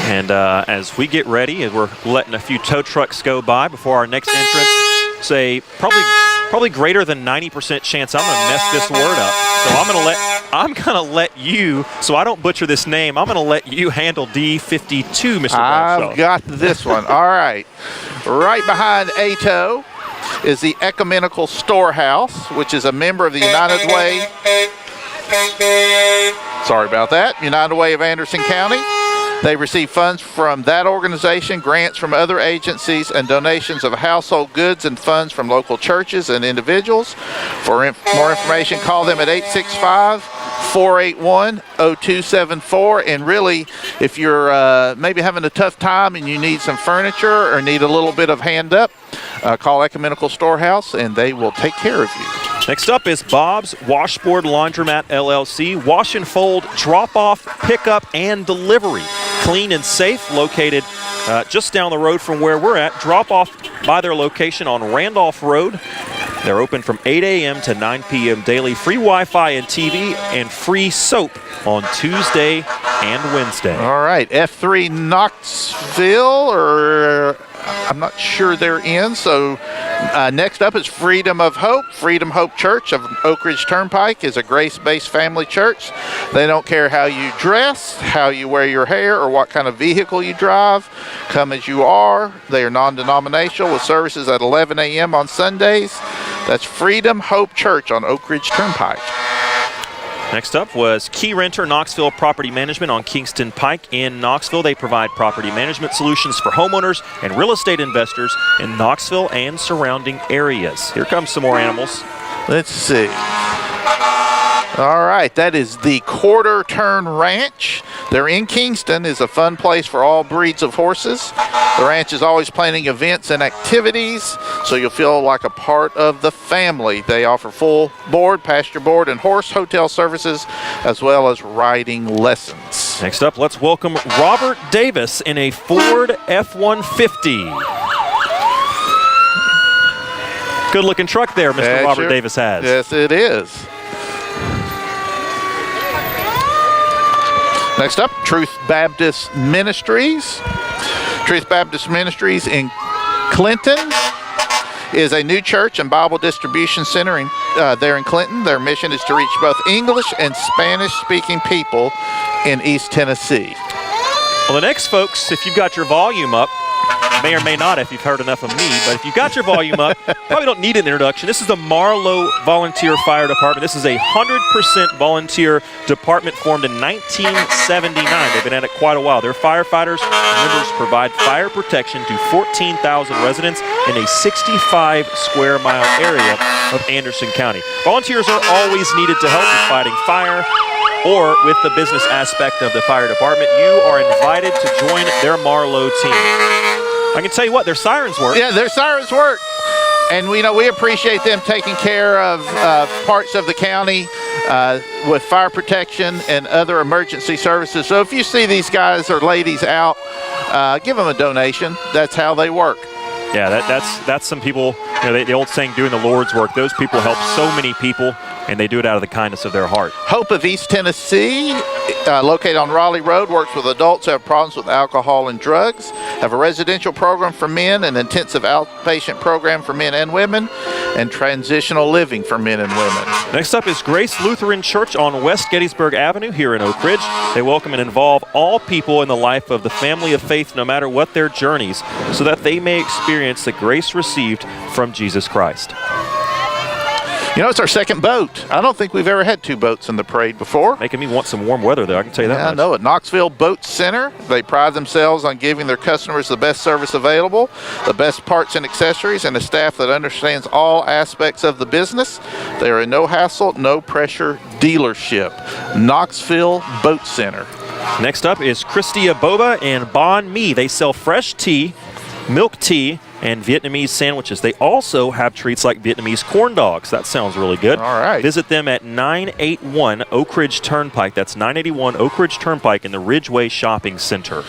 And as we get ready, as we're letting a few tow trucks go by before our next entrance, say probably greater than 90% chance I'm going to mess this word up. So I'm going to let you, so I don't butcher this name, I'm going to let you handle D52, Mr. Bradshaw. I've got this one. All right. Right behind A Tow is the Ecumenical Storehouse, which is a member of the United Way. Sorry about that. United Way of Anderson County. They receive funds from that organization, grants from other agencies, and donations of household goods and funds from local churches and individuals. For more information, call them at 865-481-0274. And really, if you're maybe having a tough time and you need some furniture or need a little bit of hand up, call Ecumenical Storehouse and they will take care of you. Next up is Bob's Washboard Laundromat LLC. Wash and fold, drop-off, pickup, and delivery. Clean and safe, located just down the road from where we're at. Drop off by their location on Randolph Road. They're open from 8 a.m. to 9 p.m. daily. Free Wi-Fi and TV, and free soap on Tuesday and Wednesday. All right, F3 Knoxville, or I'm not sure they're in. So next up is Freedom of Hope. Freedom Hope Church of Oak Ridge Turnpike is a grace-based family church. They don't care how you dress, how you wear your hair, or what kind of vehicle you drive. Come as you are. They are non-denominational with services at 11 a.m. on Sundays. That's Freedom Hope Church on Oak Ridge Turnpike. Next up was Key Renter Knoxville Property Management on Kingston Pike in Knoxville. They provide property management solutions for homeowners and real estate investors in Knoxville and surrounding areas. Here comes some more animals. Let's see. All right, that is the Quarter Turn Ranch. They're in Kingston. Is a fun place for all breeds of horses. The ranch is always planning events and activities, so you'll feel like a part of the family. They offer full board, pasture board, and horse hotel services, as well as riding lessons. Next up, let's welcome Robert Davis in a Ford F-150. Good-looking truck there, Mr. Robert Davis has. Yes, it is. Next up, Truth Baptist Ministries. Truth Baptist Ministries in Clinton is a new church and Bible distribution center there in Clinton. Their mission is to reach both English and Spanish-speaking people in East Tennessee. Well, the next, folks, if you've got your volume up, may or may not if you've heard enough of me, but if you've got your volume up, probably don't need an introduction. This is the Marlow Volunteer Fire Department. This is a 100% volunteer department formed in 1979. They've been at it quite a while. Their firefighters and members provide fire protection to 14,000 residents in a 65 square mile area of Anderson County. Volunteers are always needed to help with fighting fire or with the business aspect of the fire department. You are invited to join their Marlow team. I can tell you what, their sirens work. Yeah, their sirens work. And we appreciate them taking care of parts of the county with fire protection and other emergency services. So if you see these guys or ladies out, give them a donation. That's how they work. Yeah, that's some people, the old saying, doing the Lord's work. Those people help so many people and they do it out of the kindness of their heart. Hope of East Tennessee, located on Raleigh Road, works with adults who have problems with alcohol and drugs, have a residential program for men, an intensive outpatient program for men and women, and transitional living for men and women. Next up is Grace Lutheran Church on West Gettysburg Avenue here in Oak Ridge. They welcome and involve all people in the life of the family of faith, no matter what their journeys, so that they may experience the grace received from Jesus Christ. You know, it's our second boat. I don't think we've ever had 2 boats in the parade before. Making me want some warm weather, though, I can tell you that much. I know. At Knoxville Boat Center, they pride themselves on giving their customers the best service available, the best parts and accessories, and a staff that understands all aspects of the business. They are a no-hassle, no-pressure dealership. Knoxville Boat Center. Next up is Christia Boba and Banh Mi. They sell fresh tea, milk tea, and Vietnamese sandwiches. They also have treats like Vietnamese corn dogs. That sounds really good. All right. Visit them at 981 Oak Ridge Turnpike. That's 981 Oak Ridge Turnpike in the Ridgeway Shopping Center.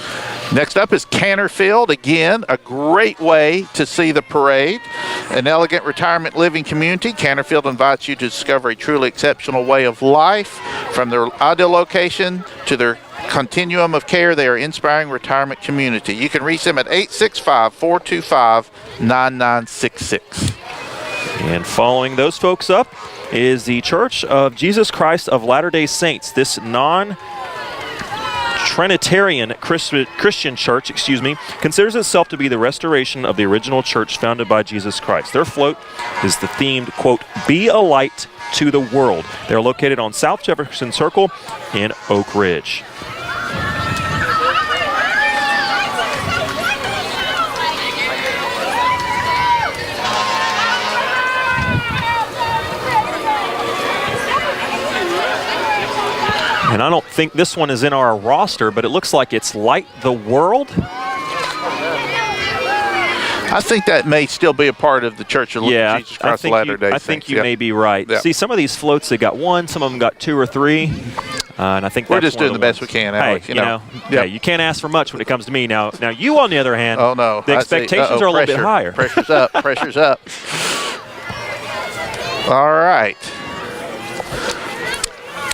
Next up is Canterfield. Again, a great way to see the parade. An elegant retirement living community. Canterfield invites you to discover a truly exceptional way of life. From their ideal location to their continuum of care, they are inspiring retirement community. You can reach them at 865-425-9966. And following those folks up is the Church of Jesus Christ of Latter-day Saints. This non-Trinitarian Christian church, considers itself to be the restoration of the original church founded by Jesus Christ. Their float is the themed, quote, "Be a light to the world." They're located on South Jefferson Circle in Oak Ridge. And I don't think this one is in our roster, but it looks like it's Light the World. I think that may still be a part of the Church of Jesus Christ of Latter-day Saints. I think you may be right. Yeah. See, some of these floats, they got 1, some of them got 2 or 3. And I think we're that's just doing the best we can, Alex. Hey, you know, you can't ask for much when it comes to me. Now you, on the other hand, oh no, the expectations are a little bit higher. Pressure's up. Pressure's up. All right.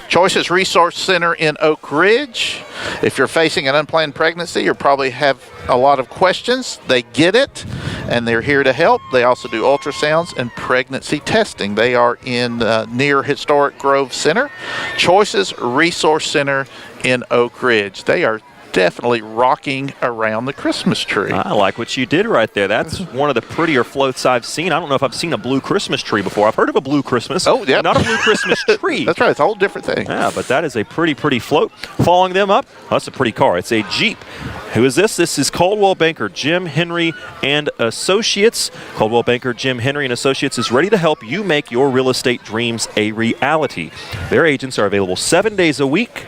Choices Resource Center in Oak Ridge. If you're facing an unplanned pregnancy, you probably have a lot of questions. They get it, and they're here to help. They also do ultrasounds and pregnancy testing. They are in near Historic Grove Center. Choices Resource Center in Oak Ridge. They are definitely rocking around the Christmas tree. I like what you did right there. That's one of the prettier floats I've seen. I don't know if I've seen a blue Christmas tree before. I've heard of a blue Christmas, but not a blue Christmas tree. That's right. It's a whole different thing. Yeah, but that is a pretty float. Following them up, that's a pretty car. It's a Jeep. Who is this? This is Coldwell Banker Jim Henry and Associates. Coldwell Banker Jim Henry and Associates is ready to help you make your real estate dreams a reality. Their agents are available 7 days a week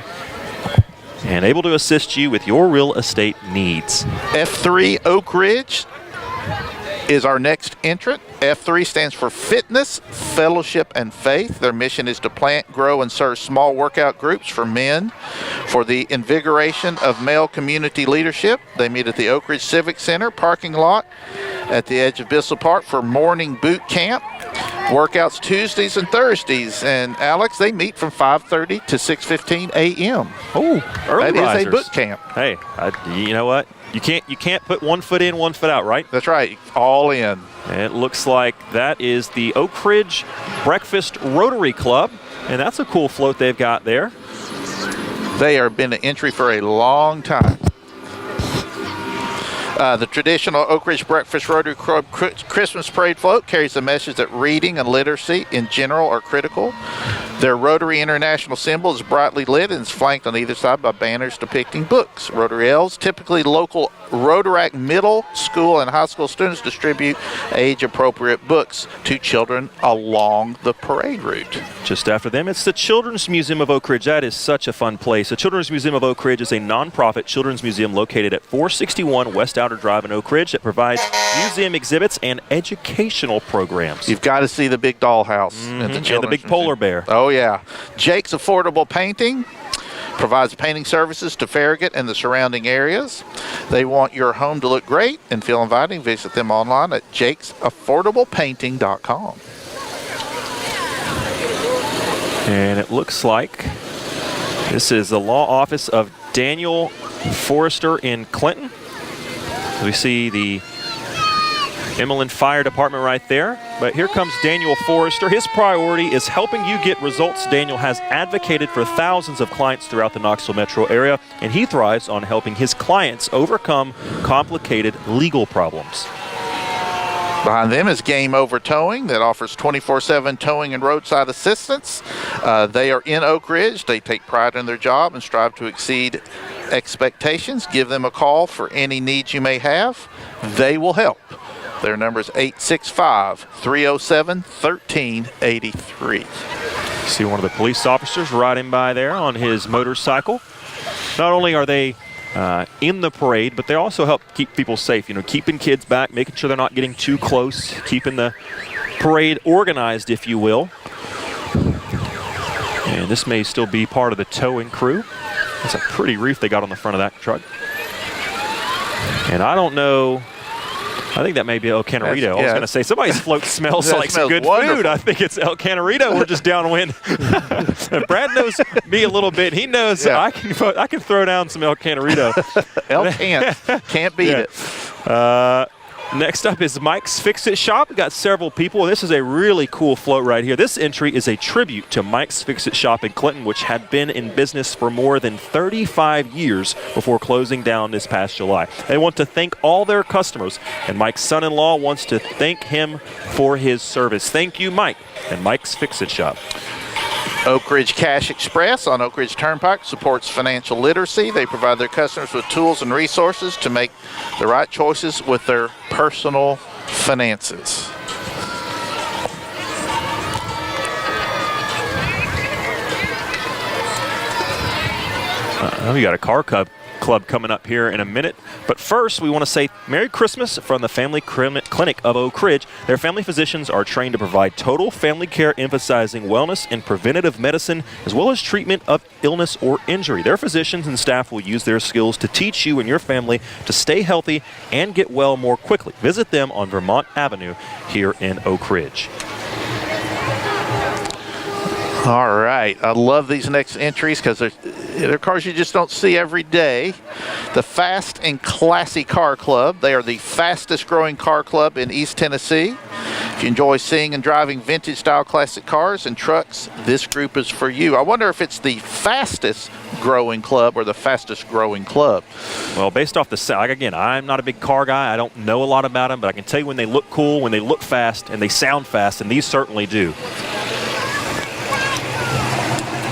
and able to assist you with your real estate needs. F3 Oak Ridge is our next entrant. F3 stands for Fitness, Fellowship, and Faith. Their mission is to plant, grow, and serve small workout groups for men for the invigoration of male community leadership. They meet at the Oak Ridge Civic Center parking lot at the edge of Bissell Park for morning boot camp. Workouts Tuesdays and Thursdays. And Alex, they meet from 5:30 to 6:15 a.m. Oh, early That risers. is a boot camp. Hey, you know what? You can't put one foot in, one foot out, right? That's right. All in. And it looks like that is the Oak Ridge Breakfast Rotary Club, and that's a cool float they've got there. They have been an entry for a long time. The traditional Oak Ridge Breakfast Rotary Club Christmas Parade float carries the message that reading and literacy in general are critical. Their Rotary International symbol is brightly lit and is flanked on either side by banners depicting books. Rotary Elves, typically local Rotaract middle school and high school students, distribute age-appropriate books to children along the parade route. Just after them, it's the Children's Museum of Oak Ridge. That is such a fun place. The Children's Museum of Oak Ridge is a nonprofit children's museum located at 461 West Outer Drive in Oak Ridge that provides museum exhibits and educational programs. You've got to see the big dollhouse at the Children's and the big polar bear. Oh, yeah. Jake's Affordable Painting provides painting services to Farragut and the surrounding areas. They want your home to look great and feel inviting. Visit them online at jakesaffordablepainting.com. And it looks like this is the law office of Daniel Forrester in Clinton. We see the Emmeline Fire Department right there. But here comes Daniel Forrester. His priority is helping you get results. Daniel has advocated for thousands of clients throughout the Knoxville metro area, and he thrives on helping his clients overcome complicated legal problems. Behind them is Game Over Towing that offers 24/7 towing and roadside assistance. They are in Oak Ridge. They take pride in their job and strive to exceed expectations. Give them a call for any needs you may have. They will help. Their number is 865-307-1383. See one of the police officers riding by there on his motorcycle. Not only are they in the parade, but they also help keep people safe, you know, keeping kids back, making sure they're not getting too close, keeping the parade organized, if you will. And this may still be part of the towing crew. It's a pretty reef they got on the front of that truck. And I don't know, I think that may be El Canarito. I was going to say, somebody's float smells like some good food. I think it's El Canarito. We're just downwind. And Brad knows me a little bit. He knows I can throw down some El Canarito. El can't beat it. Next up is Mike's FixIt shop. We've got several people. This is a really cool float right here. This entry is a tribute to Mike's FixIt shop in Clinton, which had been in business for more than 35 years before closing down this past July. They want to thank all their customers, and Mike's son-in-law wants to thank him for his service. Thank you, Mike, and Mike's FixIt shop. Oak Ridge Cash Express on Oak Ridge Turnpike supports financial literacy. They provide their customers with tools and resources to make the right choices with their personal finances. We got a car club coming up here in a minute. But first, we want to say Merry Christmas from the Family Clinic of Oak Ridge. Their family physicians are trained to provide total family care, emphasizing wellness and preventative medicine, as well as treatment of illness or injury. Their physicians and staff will use their skills to teach you and your family to stay healthy and get well more quickly. Visit them on Vermont Avenue here in Oak Ridge. All right. I love these next entries because they're cars you just don't see every day. The Fast and Classy Car Club. They are the fastest growing car club in East Tennessee. If you enjoy seeing and driving vintage style classic cars and trucks, this group is for you. I wonder if it's the fastest growing club or the fastest growing club. Well, based off the sound, again, I'm not a big car guy. I don't know a lot about them, but I can tell you when they look cool, when they look fast, and they sound fast, and these certainly do.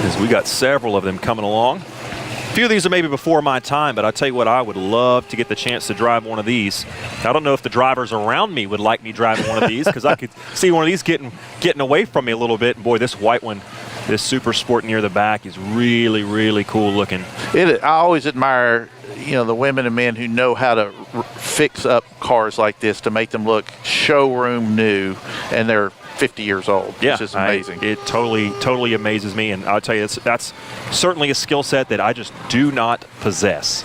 As we got several of them coming along. A few of these are maybe before my time, but I'll tell you what, I would love to get the chance to drive one of these. I don't know if the drivers around me would like me driving one of these, because I could see one of these getting away from me a little bit. And boy, this white one, this Super Sport near the back is really, really cool looking. I always admire, the women and men who know how to fix up cars like this to make them look showroom new, and they're 50 years old. Yeah, it's just amazing. It totally amazes me, and I'll tell you, that's certainly a skill set that I just do not possess.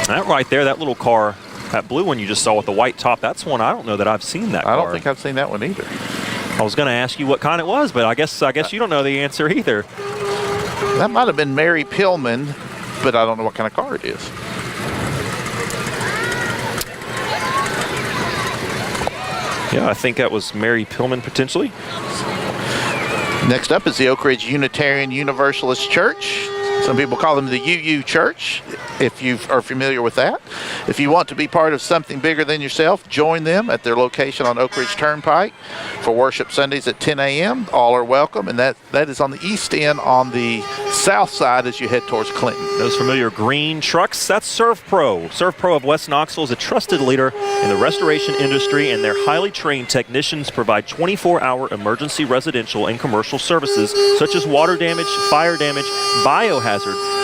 That right there, that little car, that blue one you just saw with the white top, that's one I don't know that I've seen that car. I don't think I've seen that one either. I was going to ask you what kind it was, but I guess you don't know the answer either. That might have been Mary Pillman, but I don't know what kind of car it is. Yeah, I think that was Mary Pillman potentially. Next up is the Oak Ridge Unitarian Universalist Church. Some people call them the UU Church, if you are familiar with that. If you want to be part of something bigger than yourself, join them at their location on Oak Ridge Turnpike for worship Sundays at 10 a.m. All are welcome, and that is on the east end on the south side as you head towards Clinton. Those familiar green trucks, that's Serve Pro. Serve Pro of West Knoxville is a trusted leader in the restoration industry, and their highly trained technicians provide 24-hour emergency residential and commercial services such as water damage, fire damage, biohazard,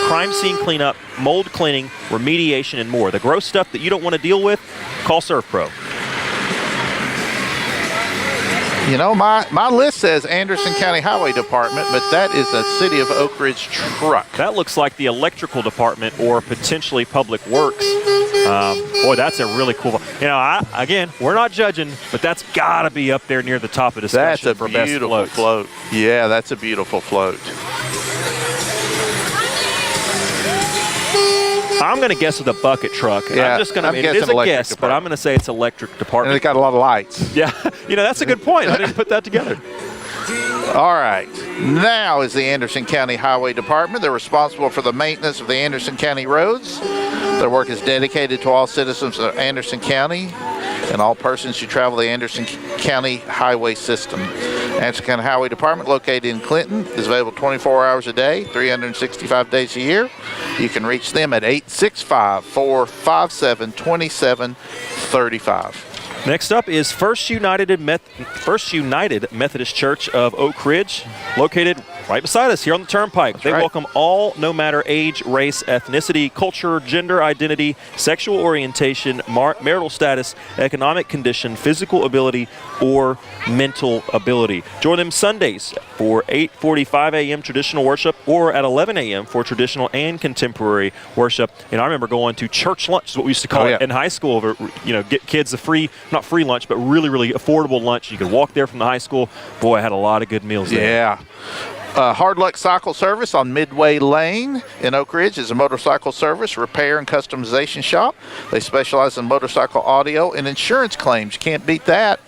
crime scene cleanup, mold cleaning, remediation, and more. The gross stuff that you don't want to deal with, call Serve Pro. My list says Anderson County Highway Department, but that is a City of Oak Ridge truck. That looks like the electrical department or potentially Public Works. Boy, that's a really cool. Again, we're not judging, but that's got to be up there near the top of discussion. That's a beautiful float. Yeah, that's a beautiful float. I'm going to guess with a bucket truck. Yeah, I'm just going to. It is a guess, but I'm going to say it's electric department. And they got a lot of lights. Yeah, that's a good point. I didn't put that together. All right. Now is the Anderson County Highway Department. They're responsible for the maintenance of the Anderson County roads. Their work is dedicated to all citizens of Anderson County and all persons who travel the Anderson County highway system. Anderson County Highway Department, located in Clinton, is available 24 hours a day, 365 days a year. You can reach them at 865-457-2735. Next up is First United Methodist Church of Oak Ridge, located right beside us here on the Turnpike. They welcome all, no matter age, race, ethnicity, culture, gender identity, sexual orientation, marital status, economic condition, physical ability, or mental ability. Join them Sundays for 8:45 a.m. traditional worship or at 11 a.m. for traditional and contemporary worship. And I remember going to church lunch, is what we used to call it in high school. Get kids a free, not free lunch, but really, really affordable lunch. You could walk there from the high school. Boy, I had a lot of good meals there. Yeah. Hard Luck Cycle Service on Midway Lane in Oak Ridge is a motorcycle service, repair, and customization shop. They specialize in motorcycle audio and insurance claims. You can't beat that.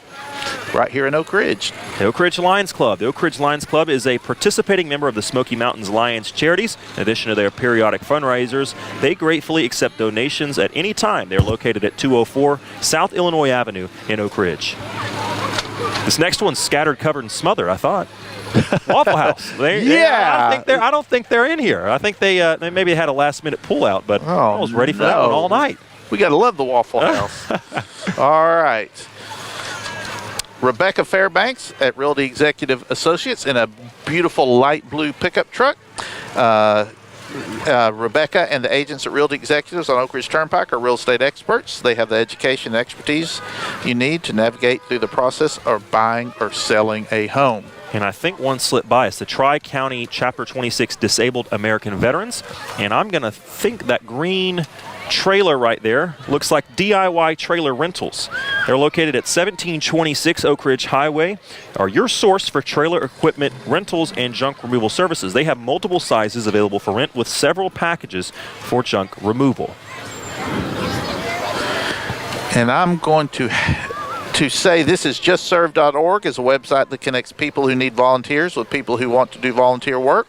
Right here in Oak Ridge. The Oak Ridge Lions Club. The Oak Ridge Lions Club is a participating member of the Smoky Mountains Lions Charities. In addition to their periodic fundraisers, they gratefully accept donations at any time. They're located at 204 South Illinois Avenue in Oak Ridge. This next one's scattered, covered, and smothered, I thought. Waffle House. I don't think they're in here. I think they maybe had a last-minute pull-out, but I was ready for that one all night. We got to love the Waffle House. All right. Rebecca Fairbanks at Realty Executive Associates in a beautiful light blue pickup truck. Rebecca and the agents at Realty Executives on Oak Ridge Turnpike are real estate experts. They have the education and expertise you need to navigate through the process of buying or selling a home. And I think one slipped by. It's the Tri-County Chapter 26 Disabled American Veterans. And I'm going to think that green trailer right there looks like DIY Trailer Rentals. They're located at 1726 Oak Ridge Highway, are your source for trailer equipment rentals and junk removal services. They have multiple sizes available for rent with several packages for junk removal. And I'm going to say this is JustServe.org is a website that connects people who need volunteers with people who want to do volunteer work.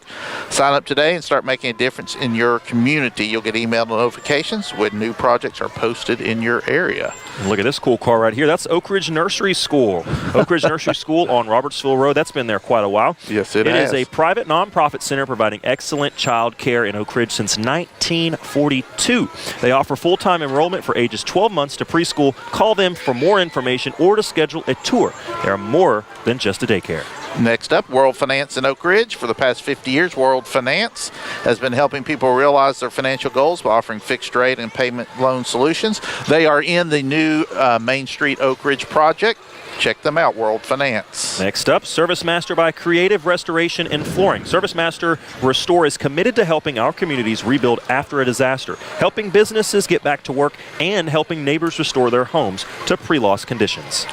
Sign up today and start making a difference in your community. You'll get email notifications when new projects are posted in your area. And look at this cool car right here. That's Oak Ridge Nursery School. Oak Ridge Nursery School on Robertsville Road. That's been there quite a while. Yes, it has. It is a private nonprofit center providing excellent child care in Oak Ridge since 1942. They offer full-time enrollment for ages 12 months to preschool. Call them for more information or to schedule a tour. They are more than just a daycare. Next up, World Finance in Oak Ridge. For the past 50 years, World Finance has been helping people realize their financial goals by offering fixed rate and payment loan solutions. They are in the new Main Street Oak Ridge project. Check them out, World Finance. Next up, Service Master by Creative Restoration and Flooring. Service Master Restore is committed to helping our communities rebuild after a disaster, helping businesses get back to work, and helping neighbors restore their homes to pre-loss conditions.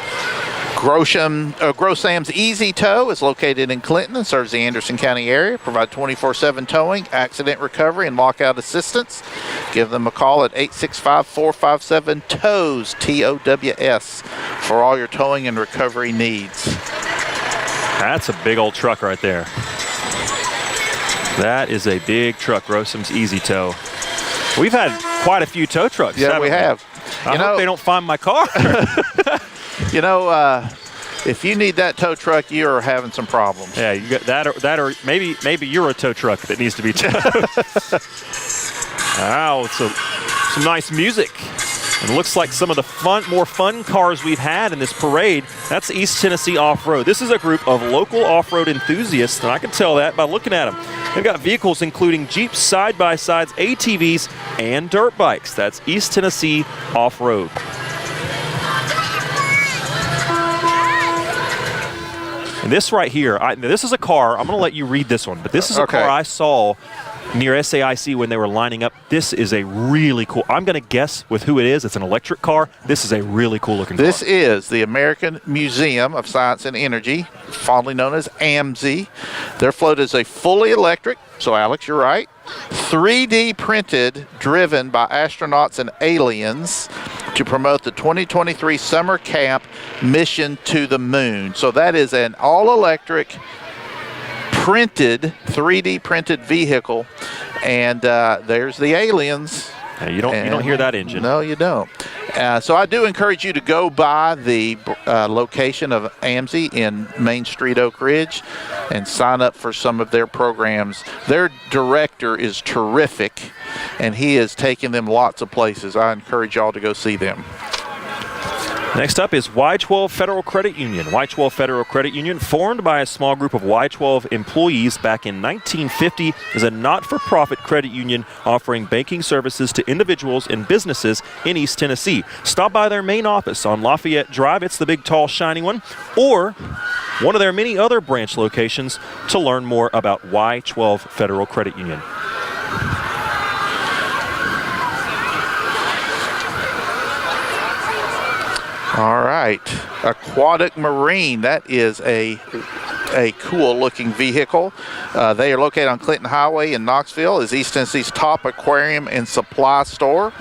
Grosam's Easy Tow is located in Clinton and serves the Anderson County area. Provide 24/7 towing, accident recovery, and lockout assistance. Give them a call at 865-457-TOWS, TOWS, for all your towing and recovery needs. That's a big old truck right there. That is a big truck, Grosam's Easy Tow. We've had quite a few tow trucks. Yeah, we have. I hope they don't find my car. You know, if you need that tow truck, you are having some problems. Yeah, you got that, or maybe you're a tow truck that needs to be towed. Wow, so some nice music. It looks like some of the more fun cars we've had in this parade. That's East Tennessee Off-Road. This is a group of local off-road enthusiasts, and I can tell that by looking at them. They've got vehicles including Jeeps, side-by-sides, ATVs, and dirt bikes. That's East Tennessee Off-Road. And this right here, this is a car, I'm going to let you read this one, but this is a car I saw near SAIC when they were lining up. This is a really cool, I'm going to guess with who it is. It's an electric car. This is a really cool looking car. This is the American Museum of Science and Energy, fondly known as AMSY. Their float is a fully electric, so Alex, you're right, 3D printed, driven by astronauts and aliens to promote the 2023 summer camp mission to the moon. So that is an all-electric, printed, 3D printed vehicle, and there's the aliens. You don't hear that engine. No, you don't. So I do encourage you to go by the location of AMSY in Main Street, Oak Ridge, and sign up for some of their programs. Their director is terrific, and he is taking them lots of places. I encourage y'all to go see them. Next up is Y12 Federal Credit Union. Y12 Federal Credit Union, formed by a small group of Y12 employees back in 1950, is a not-for-profit credit union offering banking services to individuals and businesses in East Tennessee. Stop by their main office on Lafayette Drive. It's the big, tall, shiny one. Or one of their many other branch locations to learn more about Y12 Federal Credit Union. All right, Aquatic Marine. That is a cool looking vehicle. They are located on Clinton Highway in Knoxville. Is East Tennessee's top aquarium and supply store.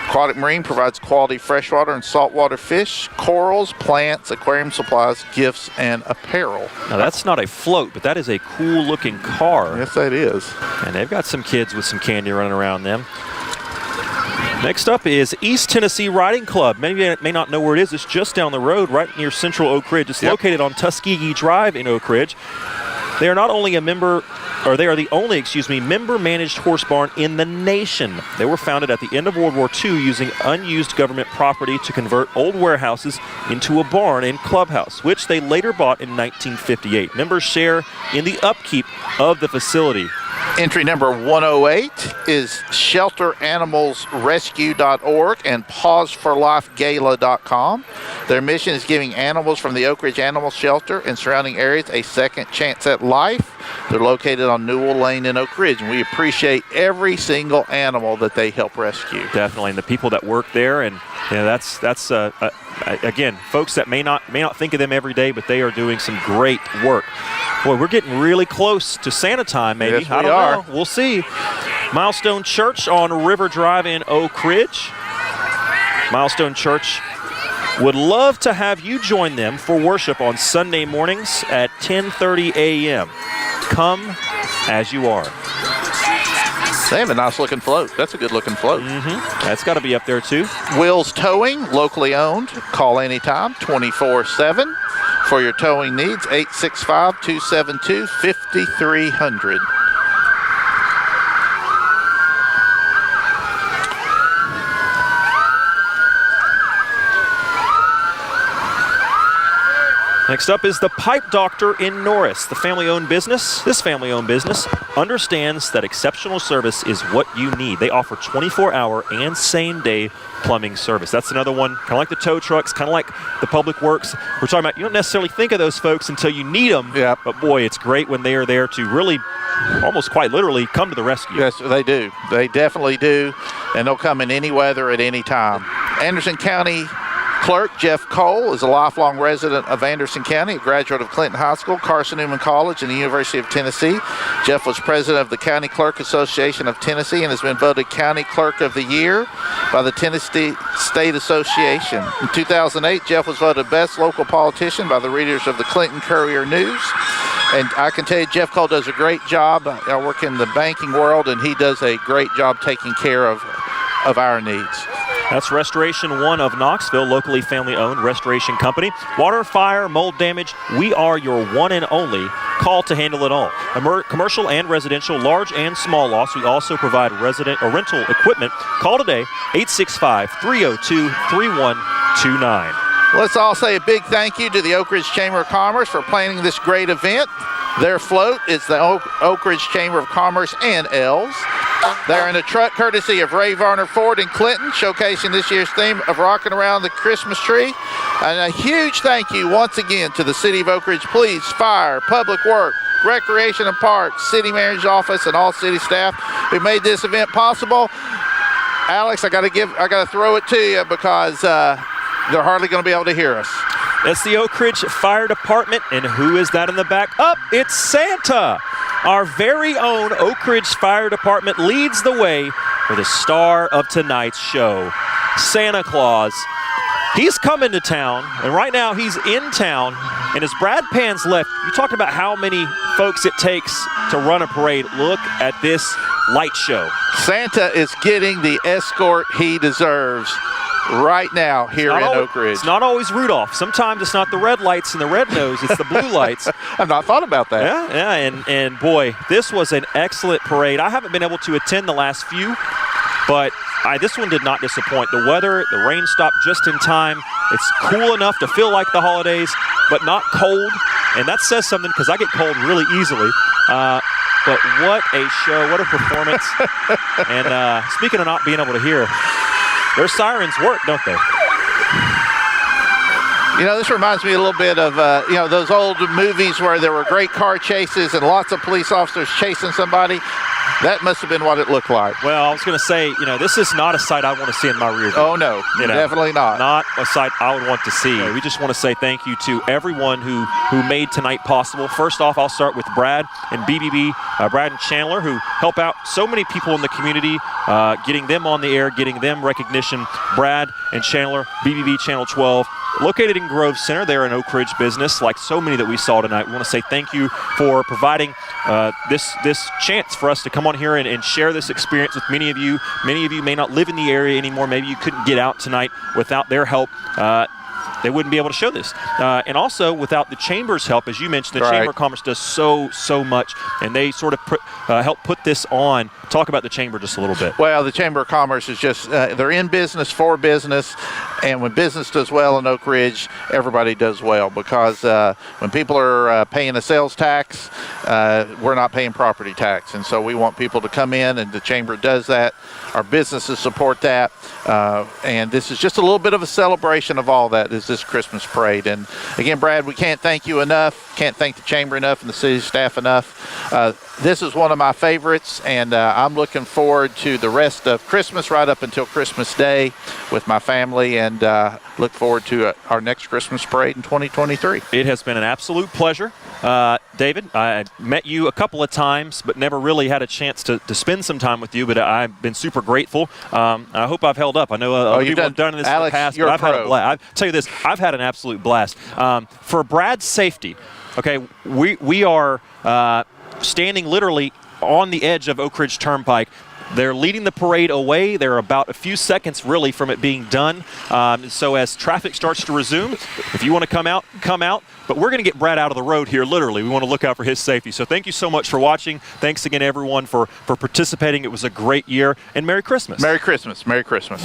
Aquatic Marine provides quality freshwater and saltwater fish, corals, plants, aquarium supplies, gifts, and apparel. Now that's not a float, but that is a cool looking car. Yes, that is. And they've got some kids with some candy running around them. Next up is East Tennessee Riding Club. Many of you may not know where it is. It's just down the road, right near Central Oak Ridge. It's located on Tuskegee Drive in Oak Ridge. They are not only a member, or they are the only, member-managed horse barn in the nation. They were founded at the end of World War II using unused government property to convert old warehouses into a barn and clubhouse, which they later bought in 1958. Members share in the upkeep of the facility. Entry number 108 is shelteranimalsrescue.org and pauseforlifegala.com. Their mission is giving animals from the Oak Ridge Animal Shelter and surrounding areas a second chance at life. They're located on Newell Lane in Oak Ridge, and we appreciate every single animal that they help rescue. Definitely, and the people that work there, and that's again, folks that may not think of them every day, but they are doing some great work. Boy, we're getting really close to Santa time, maybe. Yes, I don't know. We'll see. Milestone Church on River Drive in Oak Ridge. Milestone Church would love to have you join them for worship on Sunday mornings at 10:30 a.m. Come as you are. They have a nice looking float. That's a good looking float. That's got to be up there too. Will's Towing, locally owned. Call anytime, 24/7. For your towing needs, 865-272-5300. Next up is the Pipe Doctor in Norris, the family-owned business. This family-owned business understands that exceptional service is what you need. They offer 24-hour and same-day plumbing service. That's another one, kind of like the tow trucks, kind of like the public works. We're talking about, you don't necessarily think of those folks until you need them. Yeah. But boy, it's great when they are there to really, almost quite literally, come to the rescue. Yes, they do. They definitely do. And they'll come in any weather at any time. Anderson County Clerk Jeff Cole is a lifelong resident of Anderson County, a graduate of Clinton High School, Carson Newman College, and the University of Tennessee. Jeff was president of the County Clerk Association of Tennessee and has been voted County Clerk of the Year by the Tennessee State Association. In 2008, Jeff was voted Best Local Politician by the readers of the Clinton Courier News. And I can tell you, Jeff Cole does a great job. I work in the banking world, and he does a great job taking care of our needs. That's Restoration One of Knoxville, locally family-owned restoration company. Water, fire, mold damage, we are your one and only call to handle it all. Commercial and residential, large and small loss. We also provide resident or rental equipment. Call today, 865-302-3129. Let's all say a big thank you to the Oak Ridge Chamber of Commerce for planning this great event. Their float is the Oak Ridge Chamber of Commerce and Elves. They're in a truck courtesy of Ray Varner Ford in Clinton, showcasing this year's theme of Rockin' Around the Christmas Tree. And a huge thank you once again to the City of Oak Ridge Police, Fire, Public Works, Recreation and Parks, City Manager's Office, and all city staff who made this event possible. Alex, I got to throw it to you because they're hardly going to be able to hear us. That's the Oak Ridge Fire Department, and who is that in the back? It's Santa. Our very own Oak Ridge Fire Department leads the way for the star of tonight's show, Santa Claus. He's coming to town, and right now he's in town. And as Brad pans left, you talked about how many folks it takes to run a parade. Look at this light show. Santa is getting the escort he deserves right now here in Oak Ridge. It's not always Rudolph. Sometimes it's not the red lights and the red nose, it's the blue lights. I've not thought about that. Yeah, and boy, this was an excellent parade. I haven't been able to attend the last few, but this one did not disappoint. The weather, the rain stopped just in time. It's cool enough to feel like the holidays, but not cold. And that says something because I get cold really easily. But what a show, what a performance. And speaking of not being able to hear, their sirens work, don't they? You know, this reminds me a little bit of, those old movies where there were great car chases and lots of police officers chasing somebody. That must have been what it looked like. Well, I was going to say, this is not a sight I want to see in my rear view. Oh, no, definitely not. Not a sight I would want to see. We just want to say thank you to everyone who made tonight possible. First off, I'll start with Brad and BBB, Brad and Chandler, who help out so many people in the community, getting them on the air, getting them recognition. Brad and Chandler, BBB Channel 12, located in Grove Center. They're an Oak Ridge business, like so many that we saw tonight. We want to say thank you for providing this chance for us to come on here and share this experience with many of you. Many of you may not live in the area anymore. Maybe you couldn't get out tonight. Without their help, they wouldn't be able to show this. And also, without the Chamber's help, as you mentioned, the Chamber of Commerce does so much, and they sort of help put this on. Talk about the Chamber just a little bit. Well, the Chamber of Commerce is just, they're in business for business, and when business does well in Oak Ridge, everybody does well, because when people are paying a sales tax, we're not paying property tax, and so we want people to come in, and the Chamber does that. Our businesses support that, and this is just a little bit of a celebration of all that is this Christmas parade. And again, Brad, we can't thank you enough, can't thank the Chamber enough and the city staff enough. This is one of my favorites, and I'm looking forward to the rest of Christmas right up until Christmas Day with my family, and look forward to our next Christmas parade in 2023. It has been an absolute pleasure. David, I met you a couple of times, but never really had a chance to spend some time with you, but I've been super grateful. I hope I've held up. I know other people have done this Alex, in the past, but I've had a blast. I'll tell you this, I've had an absolute blast. For Brad's safety, okay, we are standing literally on the edge of Oak Ridge Turnpike. They're leading the parade away. They're about a few seconds, really, from it being done. So as traffic starts to resume, if you want to come out, come out. But we're going to get Brad out of the road here, literally. We want to look out for his safety. So thank you so much for watching. Thanks again, everyone, for participating. It was a great year. And Merry Christmas. Merry Christmas. Merry Christmas.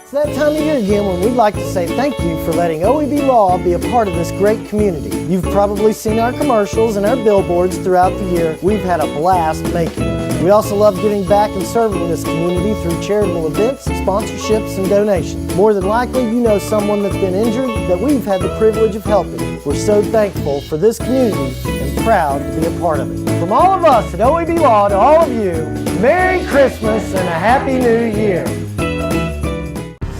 It's that time of year again when we'd like to say thank you for letting OEB Law be a part of this great community. You've probably seen our commercials and our billboards throughout the year. We've had a blast making them. We also love giving back and serving this community through charitable events, sponsorships, and donations. More than likely, you know someone that's been injured that we've had the privilege of helping. We're so thankful for this community and proud to be a part of it. From all of us at OEB Law to all of you, Merry Christmas and a Happy New Year.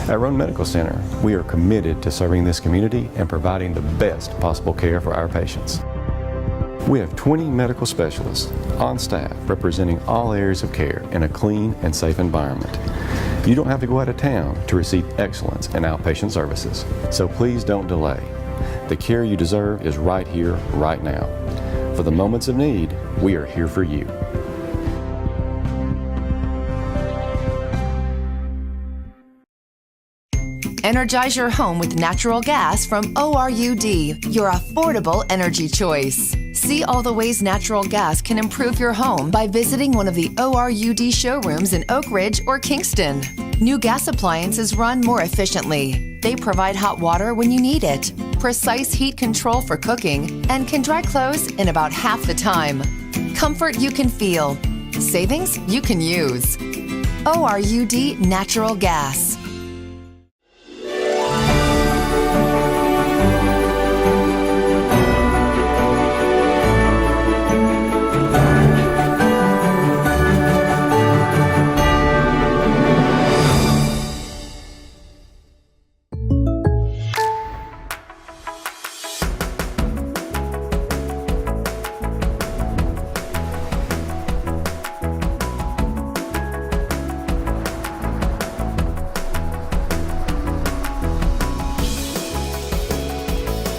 At Roan Medical Center, we are committed to serving this community and providing the best possible care for our patients. We have 20 medical specialists on staff representing all areas of care in a clean and safe environment. You don't have to go out of town to receive excellence in outpatient services, so please don't delay. The care you deserve is right here, right now. For the moments of need, we are here for you. Energize your home with natural gas from ORUD, your affordable energy choice. See all the ways natural gas can improve your home by visiting one of the ORUD showrooms in Oak Ridge or Kingston. New gas appliances run more efficiently. They provide hot water when you need it, precise heat control for cooking, and can dry clothes in about half the time. Comfort you can feel. Savings you can use. ORUD Natural Gas.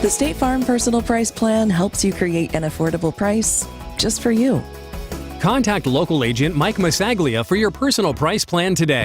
The State Farm Personal Price Plan helps you create an affordable price just for you. Contact local agent Mike Masaglia for your personal price plan today.